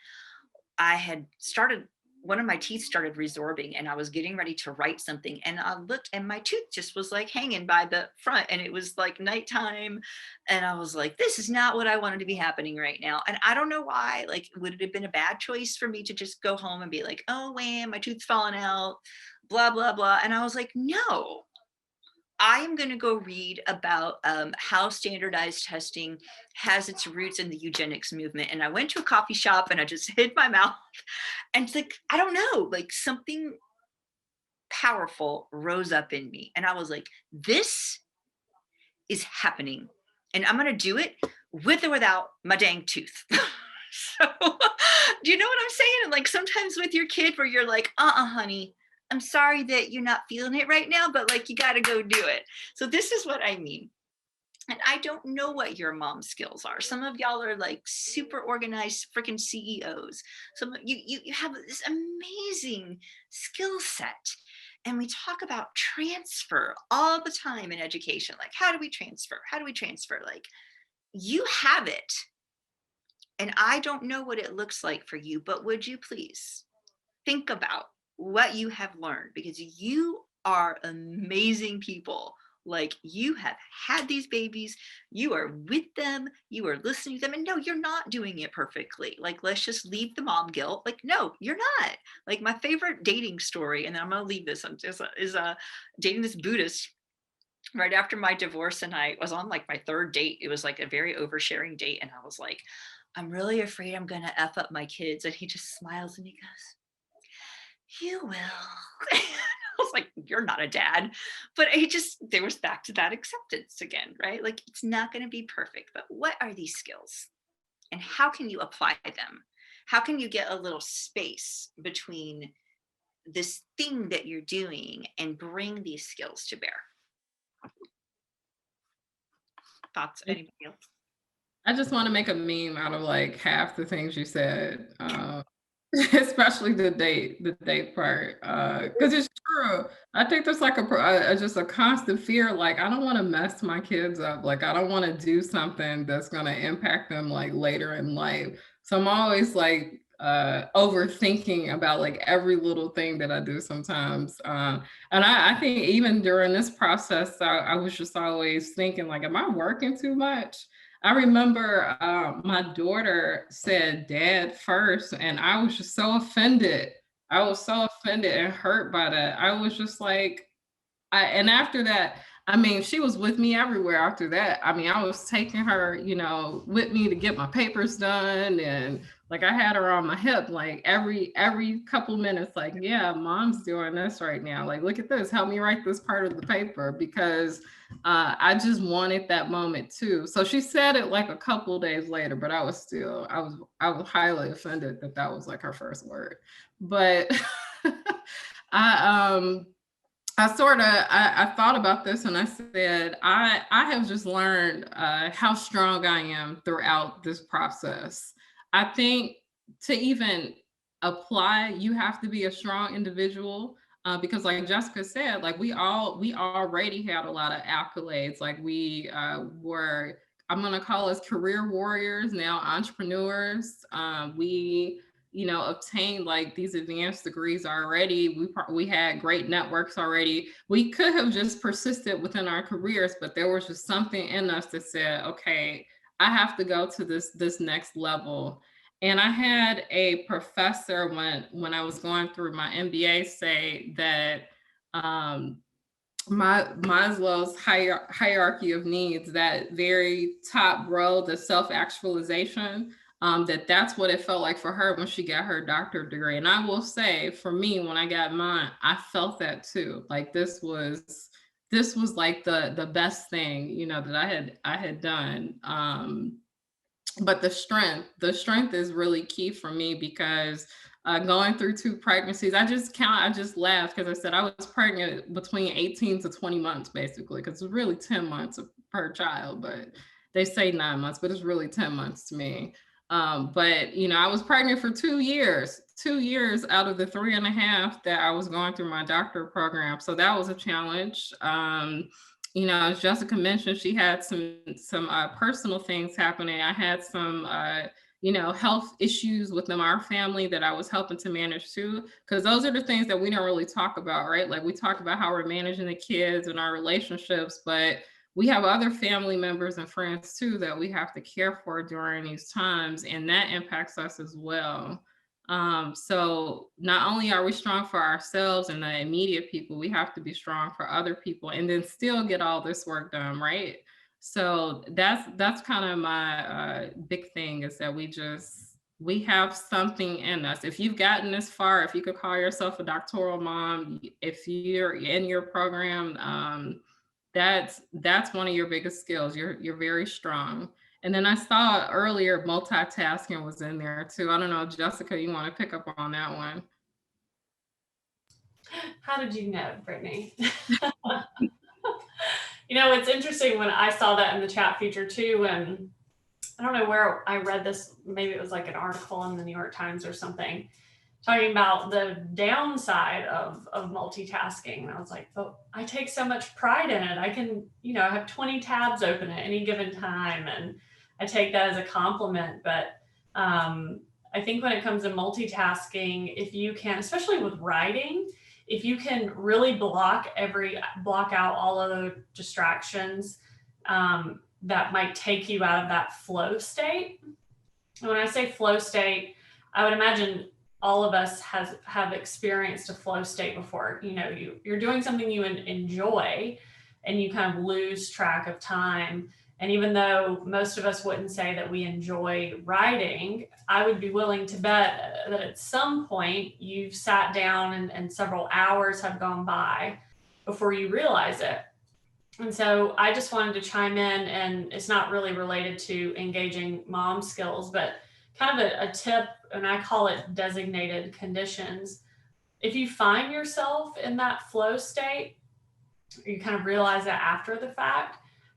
I had started one of my teeth started resorbing, and I was getting ready to write something, and I looked and my tooth just was like hanging by the front, and it was like nighttime. And I was like, this is not what I wanted to be happening right now. And I don't know why. Like, would it have been a bad choice for me to just go home and be like, oh, wham, my tooth's falling out, blah, blah, blah. And I was like, no, I am going to go read about how standardized testing has its roots in the eugenics movement. And I went to a coffee shop and I just hid my mouth. And it's like, I don't know, like something powerful rose up in me. And I was like, this is happening. And I'm going to do it with or without my dang tooth. So, do you know what I'm saying? And like sometimes with your kid where you're like, honey, I'm sorry that you're not feeling it right now, but like you got to go do it. So this is what I mean. And I don't know what your mom skills are. Some of y'all are like super organized freaking CEOs. Some of you have this amazing skill set. And we talk about transfer all the time in education. Like, how do we transfer? How do we transfer? Like, you have it. And I don't know what it looks like for you, but would you please think about what you have learned, because you are amazing people. Like, you have had these babies, you are with them, you are listening to them, and no, you're not doing it perfectly. Like, let's just leave the mom guilt. Like, no, you're not. Like, my favorite dating story, and then I'm gonna leave this, is dating this Buddhist right after my divorce, and I was on like my third date. It was like a very oversharing date, and I was like, I'm really afraid I'm gonna F up my kids. And he just smiles and he goes, you will. I was like, you're not a dad. But there was back to that acceptance again, right? Like, it's not going to be perfect, but what are these skills and how can you apply them? How can you get a little space between this thing that you're doing and bring these skills to bear? Thoughts? Anybody else? I just want to make a meme out of like half the things you said. Especially the date part, because it's true. I think there's like just a constant fear, like I don't want to mess my kids up, like I don't want to do something that's going to impact them like later in life. So I'm always like overthinking about like every little thing that I do sometimes. And I think even during this process, I was just always thinking like, am I working too much? I remember my daughter said dad first, and I was just so offended. I was so offended and hurt by that. I was just like, and after that, I mean, she was with me everywhere after that. I mean, I was taking her, with me to get my papers done. And like I had her on my hip, like every couple minutes, like, yeah, mom's doing this right now. Like, look at this, help me write this part of the paper, because I just wanted that moment too. So she said it like a couple days later, but I was highly offended that was like her first word. But I thought about this and I said, I have just learned how strong I am throughout this process. I think to even apply, you have to be a strong individual, because like Jessica said, like we already had a lot of accolades. Like we were, I'm going to call us career warriors, now entrepreneurs. We obtained like these advanced degrees already. We had great networks already. We could have just persisted within our careers, but there was just something in us that said, okay, I have to go to this next level. And I had a professor when I was going through my MBA say that Maslow's hierarchy of needs, that very top row, the self-actualization, that's what it felt like for her when she got her doctorate degree. And I will say, for me, when I got mine, I felt that too. Like this was like the best thing, that I had done. But the strength is really key for me, because going through 2 pregnancies, I just laughed because I said I was pregnant between 18 to 20 months, basically, because it's really 10 months per child, but they say 9 months, but it's really 10 months to me. But I was pregnant for 2 years out of the 3.5 that I was going through my doctorate program. So that was a challenge. As Jessica mentioned, she had some personal things happening. I had some health issues within our family that I was helping to manage too. Because those are the things that we don't really talk about, right? Like we talk about how we're managing the kids and our relationships, but we have other family members and friends too that we have to care for during these times, and that impacts us as well. So not only are we strong for ourselves and the immediate people, we have to be strong for other people and then still get all this work done, right? So that's kind of my big thing, is that we have something in us. If you've gotten this far, if you could call yourself a doctoral mom, if you're in your program, that's one of your biggest skills. You're very strong. And then I saw earlier multitasking was in there too. I don't know, Jessica, you want to pick up on that one? How did you know, Brittne? It's interesting when I saw that in the chat feature too, and I don't know where I read this, maybe it was like an article in the New York Times or something, talking about the downside of multitasking. And I was like, but I take so much pride in it. I can, I have 20 tabs open at any given time, and I take that as a compliment. But I think when it comes to multitasking, if you can, especially with writing, if you can really block out all of the distractions that might take you out of that flow state. And when I say flow state, I would imagine all of us have experienced a flow state before. You're doing something you enjoy, and you kind of lose track of time. And even though most of us wouldn't say that we enjoy writing, I would be willing to bet that at some point you've sat down and several hours have gone by before you realize it. And so I just wanted to chime in, and it's not really related to engaging mom skills, but kind of a tip, and I call it designated conditions. If you find yourself in that flow state, you kind of realize that after the fact,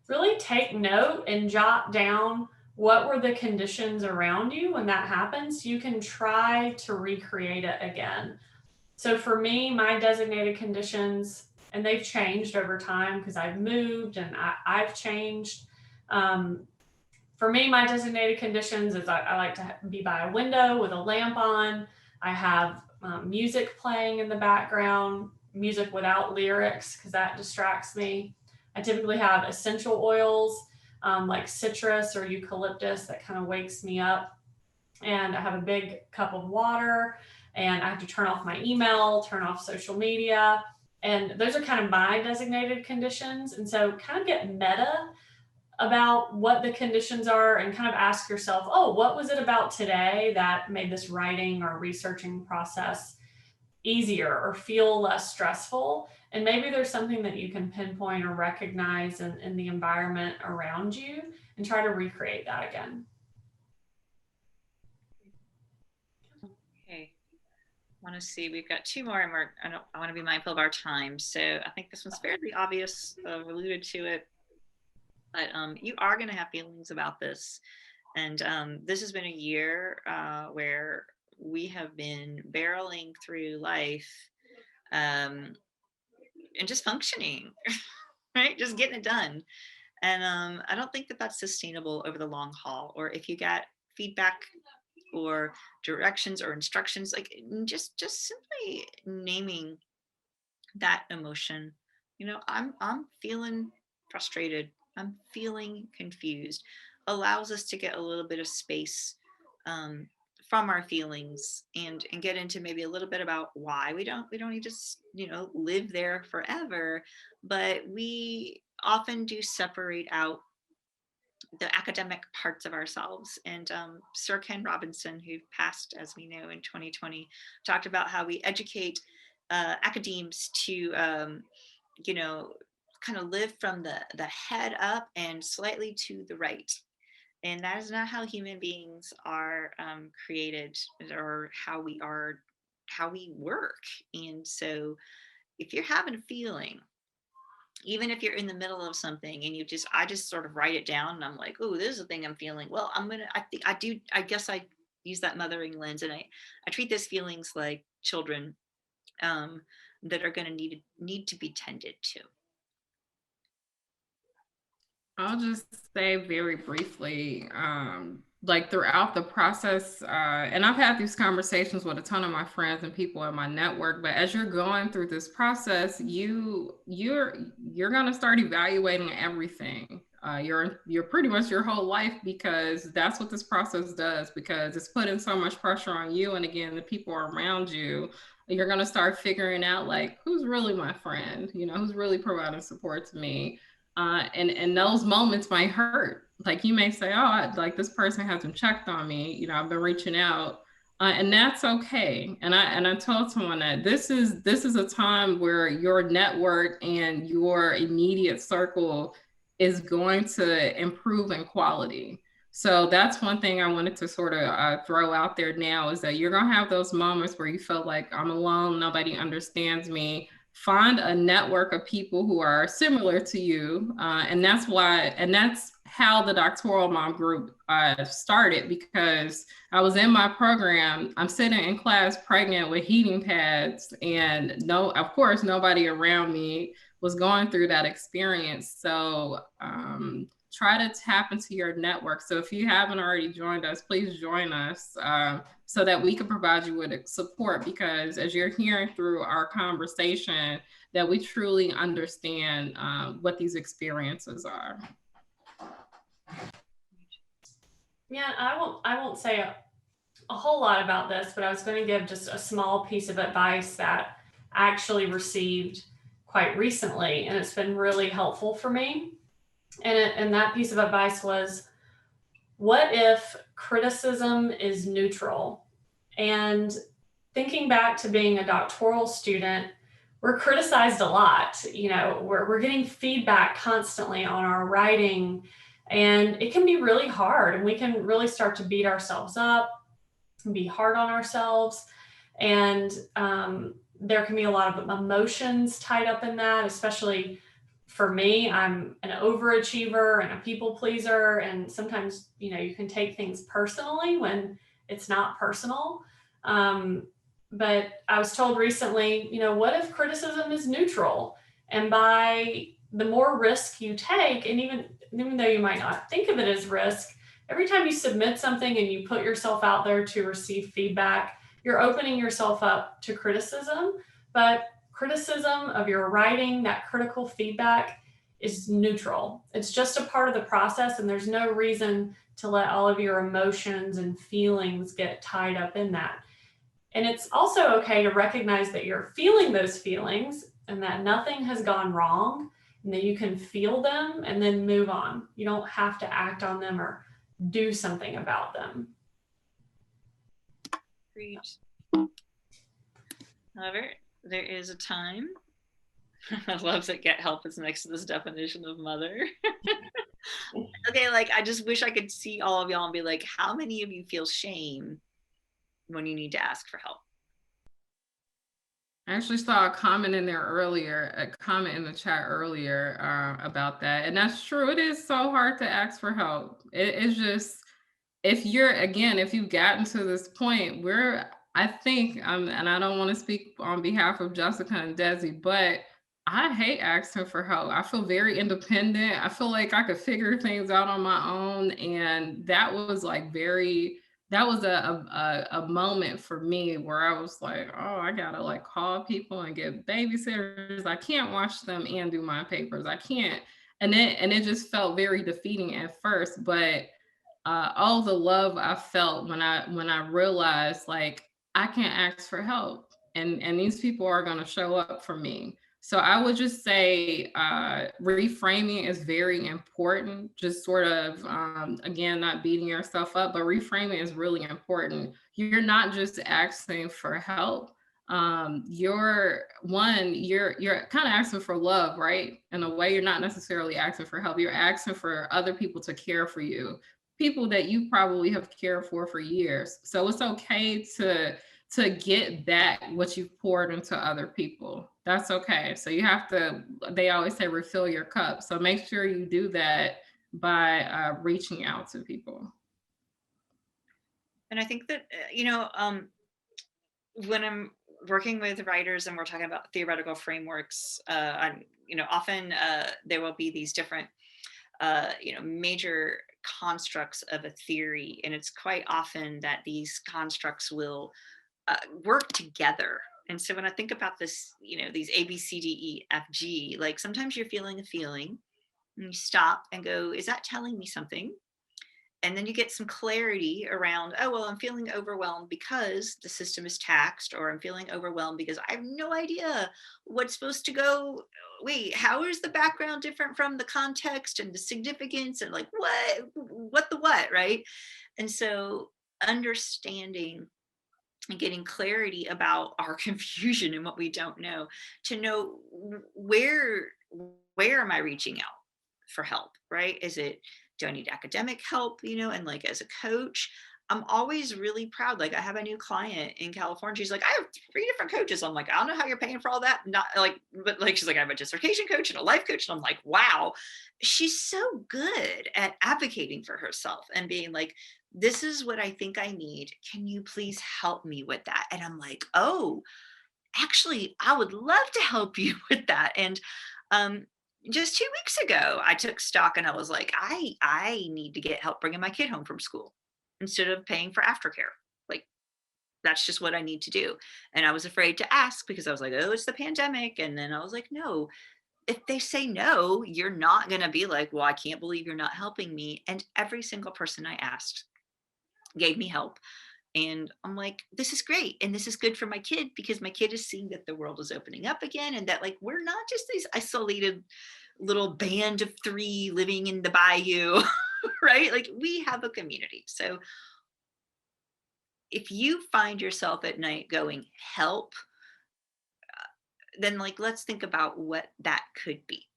really take note and jot down what were the conditions around you when that happens. You can try to recreate it again. So for me, my designated conditions, and they've changed over time because I've moved and I've changed. For me, my designated conditions is I like to be by a window with a lamp on. I have music playing in the background, music without lyrics because that distracts me. I typically have essential oils like citrus or eucalyptus that kind of wakes me up. And I have a big cup of water, and I have to turn off my email, turn off social media. And those are kind of my designated conditions. And so kind of get meta about what the conditions are and kind of ask yourself, oh, what was it about today that made this writing or researching process easier or feel less stressful? And maybe there's something that you can pinpoint or recognize in the environment around you and try to recreate that again. Okay. I want to see, we've got two more, and I want to be mindful of our time. So I think this one's fairly obvious, alluded to it, but you are going to have feelings about this. And this has been a year where we have been barreling through life and just functioning, right? Just getting it done. And I don't think that that's sustainable over the long haul. Or if you get feedback or directions or instructions, like just simply naming that emotion. I'm feeling frustrated, I'm feeling confused, allows us to get a little bit of space from our feelings and get into maybe a little bit about why we don't need to live there forever, but we often do separate out the academic parts of ourselves. And Sir Ken Robinson, who passed, as we know, in 2020, talked about how we educate academes to, kind of live from the head up and slightly to the right. And that is not how human beings are created, or how we work. And so if you're having a feeling, even if you're in the middle of something and I just sort of write it down, and I'm like, oh, this is the thing I'm feeling. Well, I guess I use that mothering lens, and I treat these feelings like children that are going to need to be tended to. I'll just say very briefly, like throughout the process, and I've had these conversations with a ton of my friends and people in my network, but as you're going through this process, you're gonna start evaluating everything. You're pretty much your whole life, because that's what this process does, because it's putting so much pressure on you and again the people around you. You're gonna start figuring out like who's really my friend, who's really providing support to me. And those moments might hurt. Like you may say, oh, like this person hasn't checked on me. I've been reaching out, and that's okay. And I told someone that this is a time where your network and your immediate circle is going to improve in quality. So that's one thing I wanted to sort of throw out there now, is that you're going to have those moments where you feel like I'm alone, nobody understands me. Find a network of people who are similar to you. And that's how the Doctoral Mom group started, because I was in my program, I'm sitting in class pregnant with heating pads, and of course, nobody around me was going through that experience. So try to tap into your network. So if you haven't already joined us, please join us, so that we can provide you with support, because as you're hearing through our conversation, that we truly understand what these experiences are. Yeah, I won't say a whole lot about this, but I was going to give just a small piece of advice that I actually received quite recently, and it's been really helpful for me. And that piece of advice was, what if criticism is neutral? And thinking back to being a doctoral student, we're criticized a lot. We're getting feedback constantly on our writing, and it can be really hard, and we can really start to beat ourselves up and be hard on ourselves. And there can be a lot of emotions tied up in that, especially for me. I'm an overachiever and a people pleaser. And sometimes, you can take things personally when it's not personal. But I was told recently, what if criticism is neutral? And by the more risk you take, and even though you might not think of it as risk, every time you submit something and you put yourself out there to receive feedback, you're opening yourself up to criticism. But criticism of your writing, that critical feedback, is neutral. It's just a part of the process, and there's no reason to let all of your emotions and feelings get tied up in that. And it's also okay to recognize that you're feeling those feelings and that nothing has gone wrong, and that you can feel them and then move on. You don't have to act on them or do something about them. Great. However, there is a time. I love that get help is next to this definition of mother. Okay, I just wish I could see all of y'all and be like, how many of you feel shame when you need to ask for help? I actually saw a comment in there earlier, a comment in the chat earlier about that. And that's true. It is so hard to ask for help. It's just, if you've gotten to this point where I think, and I don't want to speak on behalf of Jessica and Desi, but I hate asking for help. I feel very independent. I feel like I could figure things out on my own. And that was a moment for me where I was like, oh, I gotta call people and get babysitters. I can't watch them and do my papers. I can't. And it just felt very defeating at first, but all the love I felt when I realized I can't ask for help, and these people are going to show up for me. So I would just say reframing is very important. Just sort of again, not beating yourself up, but reframing is really important. You're not just asking for help. You're kind of asking for love, right? In a way, you're not necessarily asking for help. You're asking for other people to care for you, people that you probably have cared for years. So it's okay to get back what you've poured into other people. That's okay. So you have to, they always say, refill your cup. So make sure you do that by reaching out to people. And I think that, when I'm working with writers and we're talking about theoretical frameworks, often there will be these different, major constructs of a theory, and it's quite often that these constructs will work together. And so when I think about this, these A, B, C, D, E, F, G, like sometimes you're feeling a feeling and you stop and go, is that telling me something? And then you get some clarity around, oh, well, I'm feeling overwhelmed because the system is taxed, or I'm feeling overwhelmed because I have no idea what's supposed to go. Wait, how is the background different from the context and the significance and like what the what, right? And so understanding and getting clarity about our confusion and what we don't know, to know where am I reaching out for help, right? Do I need academic help, and like as a coach, I'm always really proud. Like I have a new client in California. She's like, I have 3 different coaches. I'm like, I don't know how you're paying for all that. Not like, but like, she's like, I have a dissertation coach and a life coach. And I'm like, wow, she's so good at advocating for herself and being like, this is what I think I need. Can you please help me with that? And I'm like, oh, actually, I would love to help you with that. And just 2 weeks ago, I took stock and I was like, I need to get help bringing my kid home from school instead of paying for aftercare. Like, that's just what I need to do. And I was afraid to ask because I was like, oh, it's the pandemic. And then I was like, no, if they say no, you're not going to be like, well, I can't believe you're not helping me. And every single person I asked gave me help. And I'm like, this is great. And this is good for my kid because my kid is seeing that the world is opening up again and that like, we're not just these isolated little band of 3 living in the bayou, right? Like we have a community. So if you find yourself at night going, help, then like, let's think about what that could be.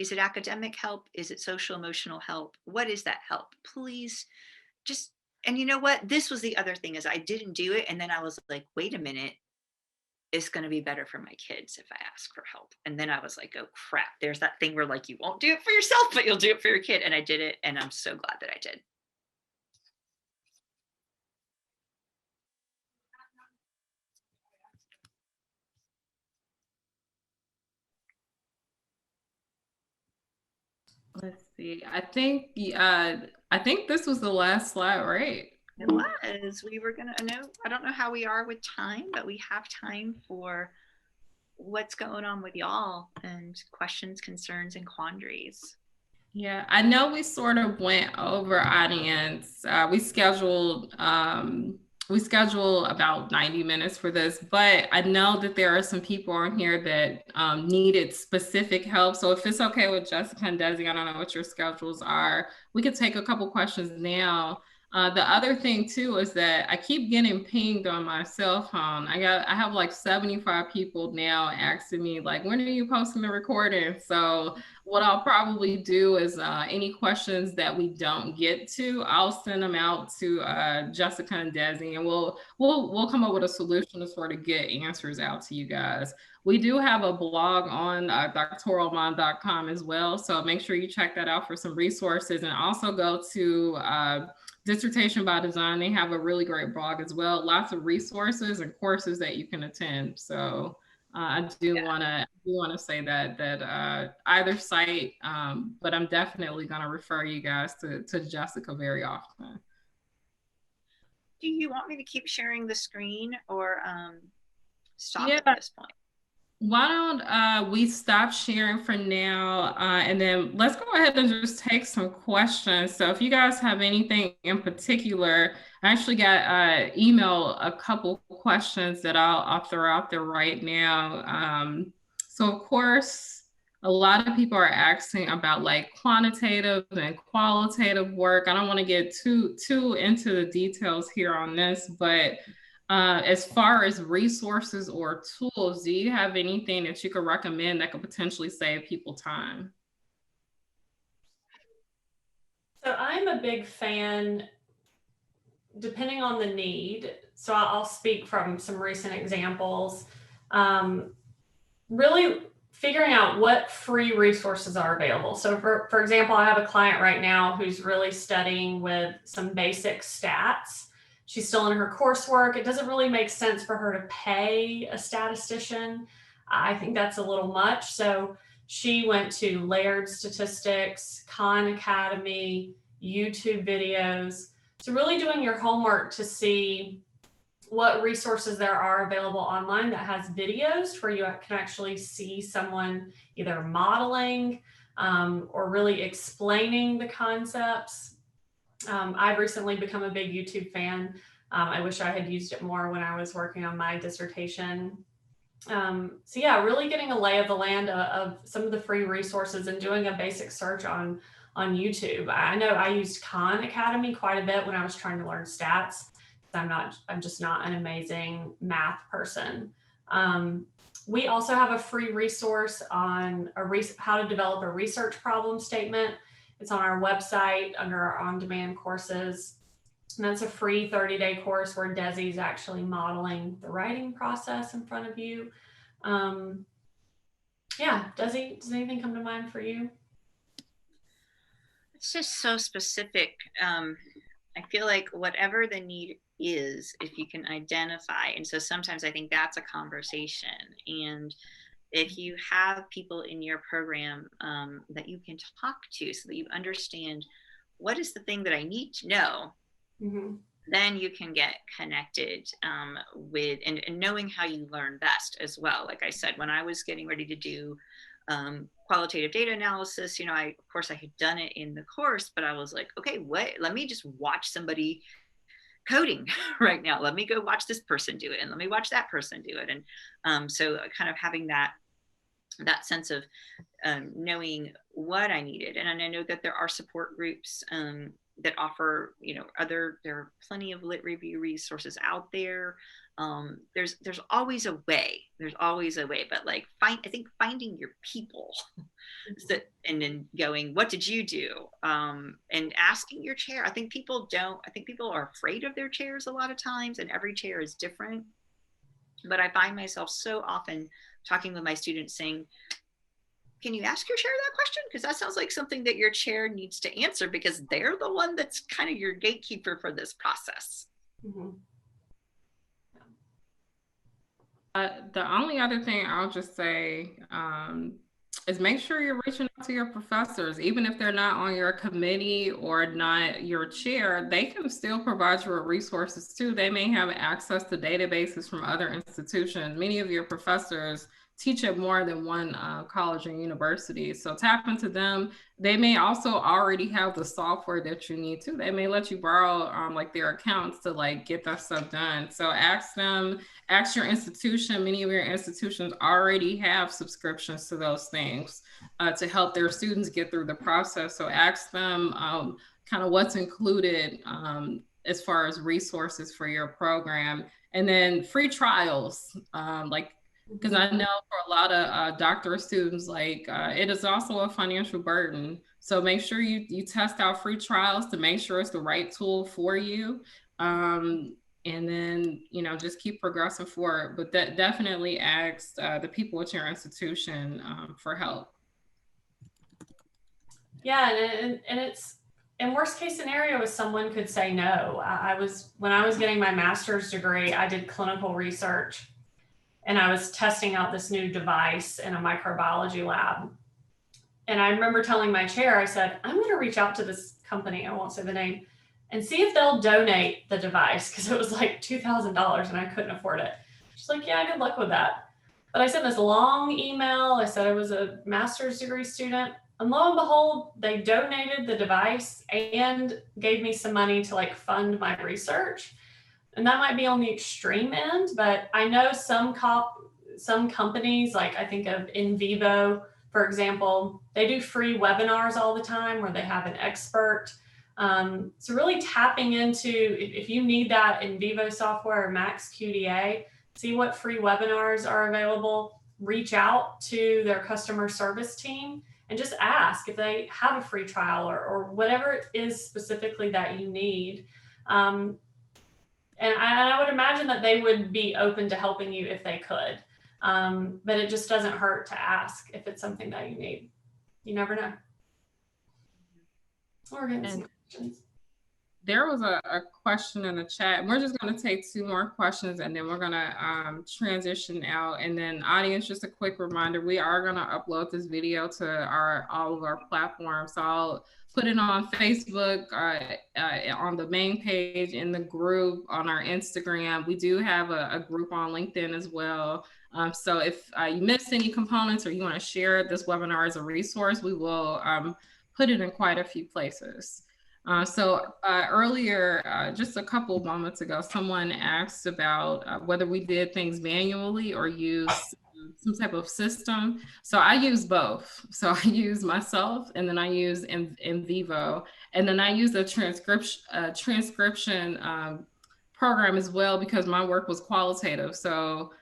Is it academic help? Is it social emotional help? What is that help? Please just, and you know what? This was the other thing is I didn't do it. And then I was like, wait a minute, it's going to be better for my kids if I ask for help. And then I was like, oh crap, there's that thing where like, you won't do it for yourself, but you'll do it for your kid. And I did it. And I'm so glad that I did. Let's see. I think this was the last slide, right? It was. We were gonna know. I don't know how we are with time, but we have time for what's going on with y'all and questions, concerns, and quandaries. Yeah, I know we sort of went over audience. We scheduled about 90 minutes for this, but I know that there are some people on here that needed specific help. So if it's okay with Jessica and Desi, I don't know what your schedules are. We could take a couple questions now. The other thing too is that I keep getting pinged on my cell phone. I have like 75 people now asking me like, when are you posting the recording? So what I'll probably do is any questions that we don't get to, I'll send them out to Jessica and Desi, and we'll come up with a solution to sort of get answers out to you guys. We do have a blog on doctoralmom.com as well, so make sure you check that out for some resources, and also go to Dissertation by Design. They have a really great blog as well. Lots of resources and courses that you can attend. So I do want to say that either site, but I'm definitely going to refer you guys to Jessica very often. Do you want me to keep sharing the screen or stop at this point? Why don't we stop sharing for now, and then let's go ahead and just take some questions. So if you guys have anything in particular, I actually got email a couple questions that I'll throw out there right now. So of course, a lot of people are asking about like quantitative and qualitative work. I don't want to get too into the details here on this, but as far as resources or tools, do you have anything that you could recommend that could potentially save people time? So I'm a big fan, depending on the need. So I'll speak from some recent examples. Really figuring out what free resources are available. So for example, I have a client right now who's really studying with some basic stats. She's still in her coursework. It doesn't really make sense for her to pay a statistician. I think that's a little much. So she went to Laird Statistics, Khan Academy, YouTube videos. So really doing your homework to see what resources there are available online that has videos where you can actually see someone either modeling or really explaining the concepts. I've recently become a big YouTube fan. I wish I had used it more when I was working on my dissertation. So yeah, really getting a lay of the land of some of the free resources and doing a basic search on YouTube. I know I used Khan Academy quite a bit when I was trying to learn stats. I'm just not an amazing math person. We also have a free resource on how to develop a research problem statement. It's on our website under our on-demand courses. And that's a free 30-day course where Desi is actually modeling the writing process in front of you. Yeah, Desi, does anything come to mind for you? It's just so specific. I feel like whatever the need is, if you can identify, and so sometimes I think that's a conversation. And if you have people in your program that you can talk to so that you understand what is the thing that I need to know, then you can get connected with and knowing how you learn best as well. Like I said, when I was getting ready to do qualitative data analysis, of course I had done it in the course, but I was like, okay, let me just watch somebody coding right now. Let me go watch this person do it, and let me watch that person do it. And so kind of having that sense of knowing what I needed. And I know that there are support groups that offer, there are plenty of lit review resources out there. There's always a way. But like I think finding your people and then going, what did you do? And asking your chair. I think people are afraid of their chairs a lot of times, and every chair is different. But I find myself so often talking with my students saying, can you ask your chair that question? Because that sounds like something that your chair needs to answer, because they're the one that's kind of your gatekeeper for this process. The only other thing I'll just say is make sure you're reaching out to your professors. Even if they're not on your committee or not your chair, they can still provide you with resources too. They may have access to databases from other institutions. Many of your professors teach at more than one college and university. So tap into them. They may also already have the software that you need too. They may let you borrow like their accounts to like get that stuff done. So ask them, ask your institution. Many of your institutions already have subscriptions to those things to help their students get through the process. So ask them kind of what's included as far as resources for your program. And then free trials, because I know for a lot of doctorate students, it is also a financial burden. So make sure you test out free trials to make sure it's the right tool for you. And then, just keep progressing forward. But that definitely ask the people at your institution for help. Yeah, and it's, in worst case scenario is someone could say no. When I was getting my master's degree, I did clinical research. And I was testing out this new device in a microbiology lab. And I remember telling my chair, I said, I'm going to reach out to this company, I won't say the name, and see if they'll donate the device, because it was like $2,000 and I couldn't afford it. She's like, yeah, good luck with that. But I sent this long email. I said I was a master's degree student. And lo and behold, they donated the device and gave me some money to fund my research. And that might be on the extreme end, but I know some companies, like I think of In Vivo, for example, they do free webinars all the time where they have an expert. So really tapping into, if you need that In Vivo software or Max QDA, see what free webinars are available, reach out to their customer service team and just ask if they have a free trial or whatever it is specifically that you need. And I would imagine that they would be open to helping you if they could. But it just doesn't hurt to ask if it's something that you need. You never know. We're getting some questions. there was a question in the chat. We're just going to take 2 more questions and then we're going to transition out. And then audience, just a quick reminder, we are going to upload this video to all of our platforms. So I'll put it on Facebook, on the main page, in the group, on our Instagram. We do have a group on LinkedIn as well. So if you missed any components or you want to share this webinar as a resource, we will put it in quite a few places. Earlier, just a couple of moments ago, someone asked about whether we did things manually or use some type of system. So I use both. So I use myself, and then I use in vivo, and then I use a transcription program as well, because my work was qualitative. So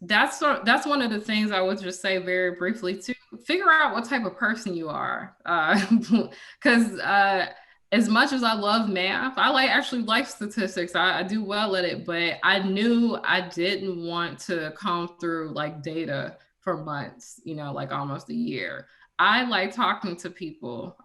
that's one of the things I would just say very briefly too. Figure out what type of person you are, because as much as I love math, I actually like statistics. I do well at it, but I knew I didn't want to comb through like data for months, like almost a year. I like talking to people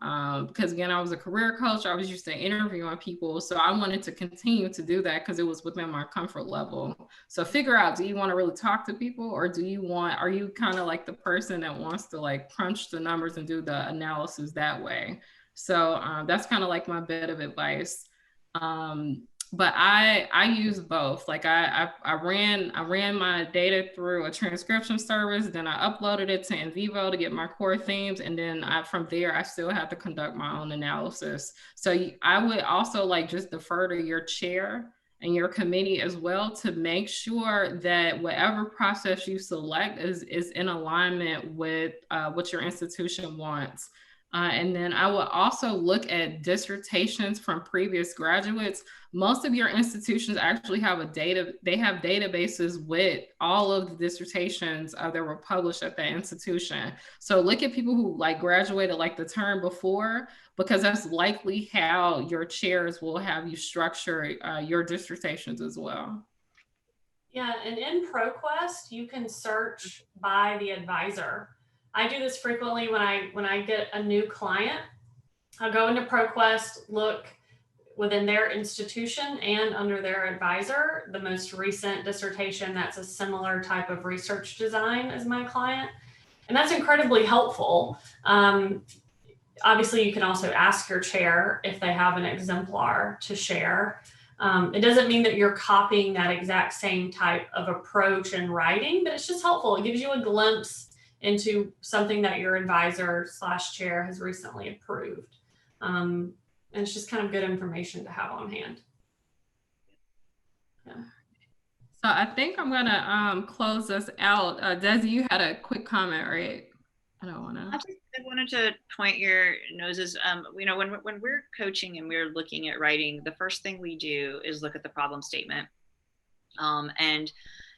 because, again, I was a career coach. I was used to interviewing people. So I wanted to continue to do that because it was within my comfort level. So figure out, do you want to really talk to people, or are you kind of like the person that wants to like crunch the numbers and do the analysis that way? So that's kind of like my bit of advice. But I use both. Like I ran my data through a transcription service, then I uploaded it to NVivo to get my core themes, and then from there I still had to conduct my own analysis. So I would also like just defer to your chair and your committee as well to make sure that whatever process you select is in alignment with what your institution wants. And then I will also look at dissertations from previous graduates. Most of your institutions actually have they have databases with all of the dissertations that were published at that institution. So look at people who like graduated like the term before, because that's likely how your chairs will have you structure your dissertations as well. Yeah, and in ProQuest, you can search by the advisor. I do this frequently when I get a new client. I'll go into ProQuest, look within their institution and under their advisor, the most recent dissertation that's a similar type of research design as my client. And that's incredibly helpful. Obviously, you can also ask your chair if they have an exemplar to share. It doesn't mean that you're copying that exact same type of approach in writing, but it's just helpful. It gives you a glimpse into something that your advisor / chair has recently approved. And it's just kind of good information to have on hand. Yeah. So I think I'm gonna close us out. Desi, you had a quick comment, right? I wanted to point your noses. When we're coaching and we're looking at writing, the first thing we do is look at the problem statement. And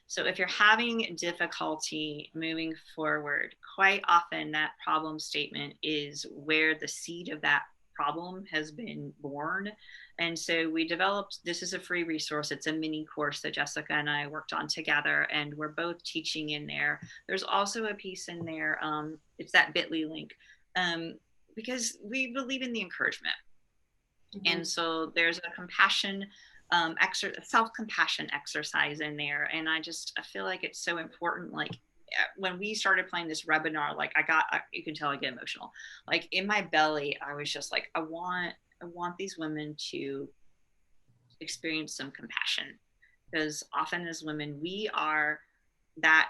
so if you're having difficulty moving forward, quite often that problem statement is where the seed of that problem has been born. And so we developed, this is a free resource. It's a mini course that Jessica and I worked on together, and we're both teaching in there. There's also a piece in there, it's that bit.ly link, because we believe in the encouragement. Mm-hmm. And so there's a compassion self-compassion exercise in there. And I feel like it's so important. Like when we started playing this webinar, like you can tell I get emotional. Like in my belly, I was just like, I want these women to experience some compassion, because often as women, we are that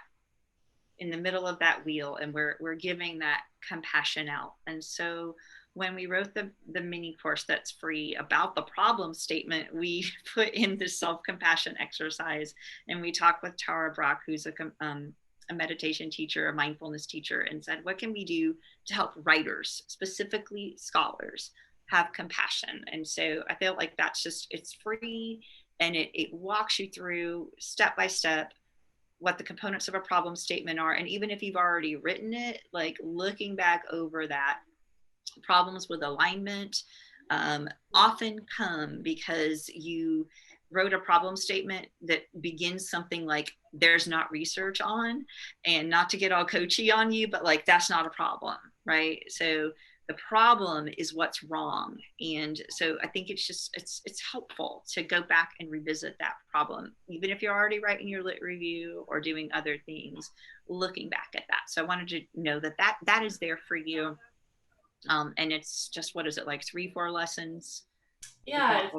in the middle of that wheel, and we're giving that compassion out. And so when we wrote the mini course that's free about the problem statement, we put in this self-compassion exercise, and we talked with Tara Brock, who's a meditation teacher, a mindfulness teacher, and said, what can we do to help writers, specifically scholars, have compassion? And so I feel like it's free, and it walks you through step by step what the components of a problem statement are. And even if you've already written it, like looking back over that, problems with alignment often come because you wrote a problem statement that begins something like there's not research on, and not to get all coachy on you, but like that's not a problem, right? So The problem is what's wrong. And so I think it's helpful to go back and revisit that problem, even if you're already writing your lit review or doing other things, looking back at that. So I wanted to know that is there for you. And it's just, what is it, like 3-4 lessons? Yeah,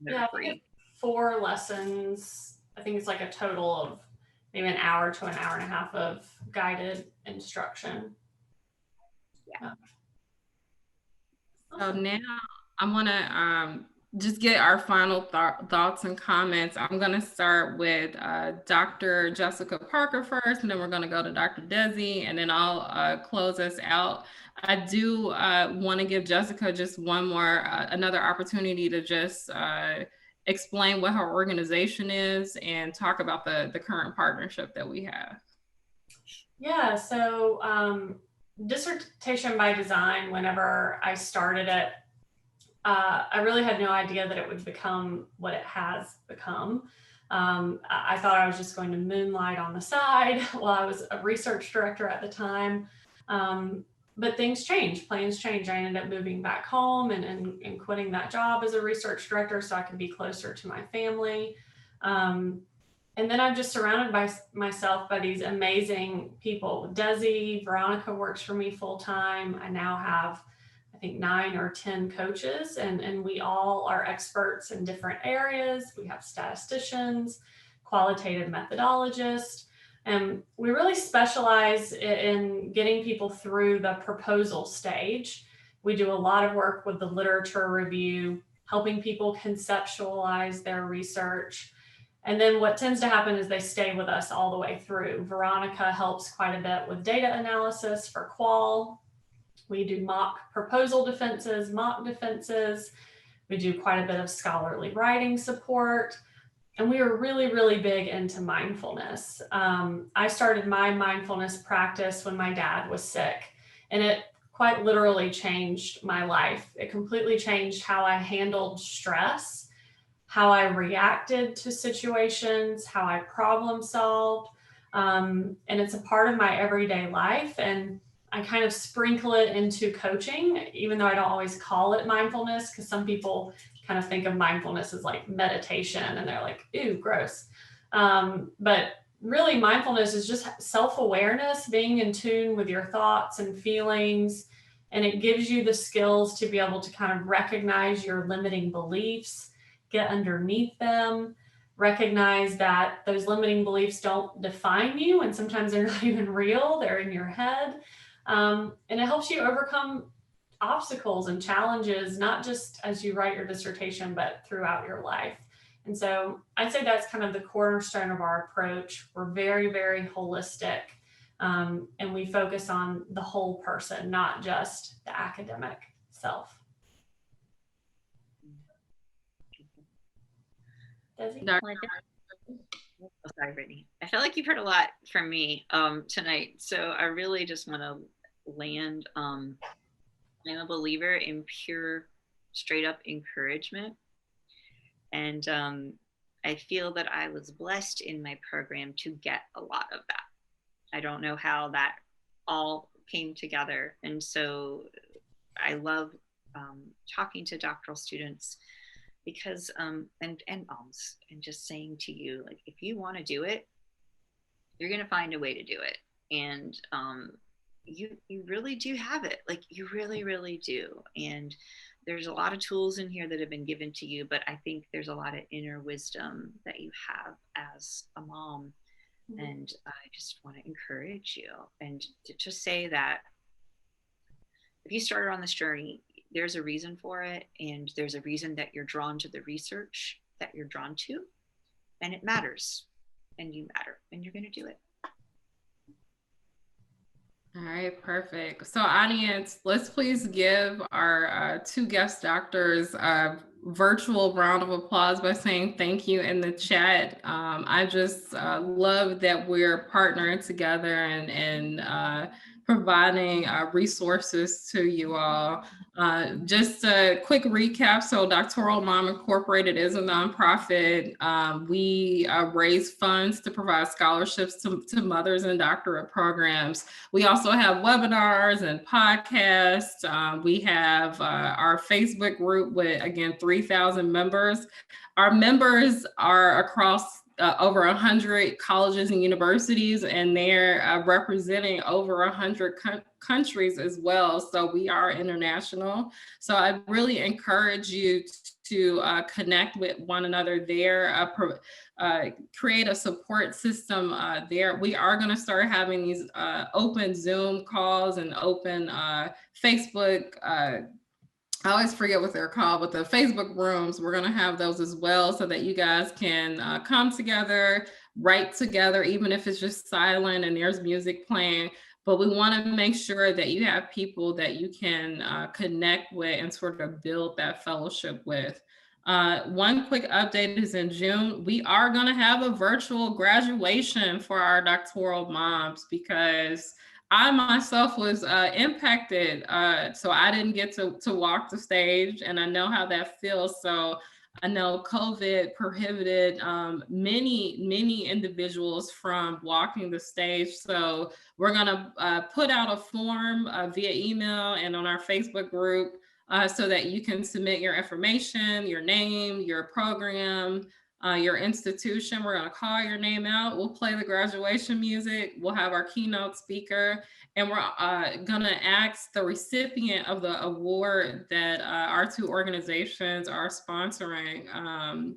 Yeah, I think it's 4 lessons. I think it's like a total of maybe an hour to an hour and a half of guided instruction. Yeah. So now I want to just get our final thoughts and comments. I'm going to start with Dr. Jessica Parker first, and then we're going to go to Dr. Desi, and then I'll close us out. I do want to give Jessica just one more, another opportunity to just explain what her organization is and talk about the current partnership that we have. Yeah, so Dissertation by Design, whenever I started it, I really had no idea that it would become what it has become. I thought I was just going to moonlight on the side while I was a research director at the time. But things changed, plans changed. I ended up moving back home and quitting that job as a research director so I could be closer to my family. And then I'm just surrounded by myself by these amazing people. Desi, Veronica works for me full time. I now have, I think, 9 or 10 coaches, and we all are experts in different areas. We have statisticians, qualitative methodologists, and we really specialize in getting people through the proposal stage. We do a lot of work with the literature review, helping people conceptualize their research. And then what tends to happen is they stay with us all the way through. Veronica helps quite a bit with data analysis for qual. We do mock proposal defenses, mock defenses. We do quite a bit of scholarly writing support. And we are really, really big into mindfulness. I started my mindfulness practice when my dad was sick, and it quite literally changed my life. It completely changed how I handled stress, how I reacted to situations, how I problem solved. And it's a part of my everyday life. And I kind of sprinkle it into coaching, even though I don't always call it mindfulness, because some people kind of think of mindfulness as like meditation and they're like, ew, gross. But really, mindfulness is just self-awareness, being in tune with your thoughts and feelings. And it gives you the skills to be able to kind of recognize your limiting beliefs, get underneath them, recognize that those limiting beliefs don't define you, and sometimes they're not even real, they're in your head. And it helps you overcome obstacles and challenges, not just as you write your dissertation, but throughout your life. And so I'd say that's kind of the cornerstone of our approach. We're very, very holistic, and we focus on the whole person, not just the academic self. Desi? Oh, sorry, Brittne. I feel like you've heard a lot from me tonight, so I really just want to land. I'm a believer in pure, straight up encouragement, and I feel that I was blessed in my program to get a lot of that. I don't know how that all came together, and so I love talking to doctoral students, because and moms, and just saying to you, like, if you want to do it, you're going to find a way to do it. And you really do have it. Like, you really, really do. And there's a lot of tools in here that have been given to you, but I think there's a lot of inner wisdom that you have as a mom. Mm-hmm. And I just want to encourage you and to just say that if you started on this journey, there's a reason for it, and there's a reason that you're drawn to the research that you're drawn to, and it matters, and you matter, and you're going to do it. All right, perfect. So audience, let's please give our 2 guest doctors a virtual round of applause by saying thank you in the chat. I just love that we're partnering together and providing resources to you all. Just a quick recap. So Doctoral Mom Incorporated is a nonprofit. We raise funds to provide scholarships to mothers in doctorate programs. We also have webinars and podcasts. We have our Facebook group with, again, 3,000 members. Our members are across over 100 colleges and universities, and they're representing over 100 countries as well. So we are international. So I really encourage you to connect with one another there, create a support system there. We are going to start having these open Zoom calls and open Facebook I always forget what they're called, but the Facebook rooms, we're going to have those as well so that you guys can come together, write together, even if it's just silent and there's music playing. But we want to make sure that you have people that you can connect with and sort of build that fellowship with. One quick update is in June, we are going to have a virtual graduation for our doctoral moms because I myself was impacted, so I didn't get to walk the stage, and I know how that feels. So I know COVID prohibited many individuals from walking the stage. So we're gonna put out a form via email and on our Facebook group so that you can submit your information, your name, your program, your institution. We're going to call your name out. We'll play the graduation music. We'll have our keynote speaker, and we're going to ask the recipient of the award that our two organizations are sponsoring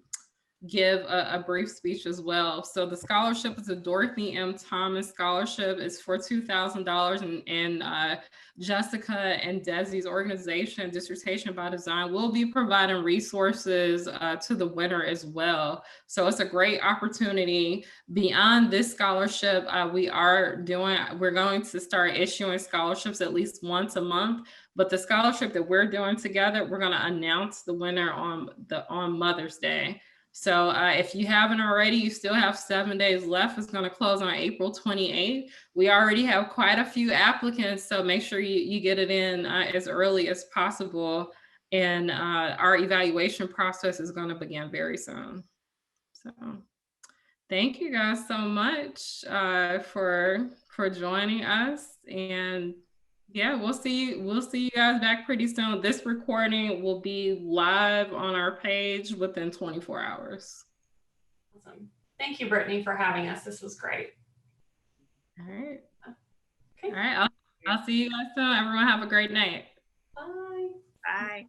give a brief speech as well. So the scholarship is a Dorothy M. Thomas scholarship. It's for $2,000, and Jessica and Desi's organization, Dissertation by Design, will be providing resources to the winner as well. So it's a great opportunity. Beyond this scholarship, we're going to start issuing scholarships at least once a month. But the scholarship that we're doing together, we're going to announce the winner on Mother's Day. So if you haven't already, you still have 7 days left. It's going to close on April 28th. We already have quite a few applicants, so make sure you get it in as early as possible. And our evaluation process is going to begin very soon. So thank you guys so much for joining us. And yeah, we'll see you guys back pretty soon. This recording will be live on our page within 24 hours. Awesome. Thank you, Brittne, for having us. This was great. All right. Okay. All right. I'll see you guys soon. Everyone have a great night. Bye. Bye.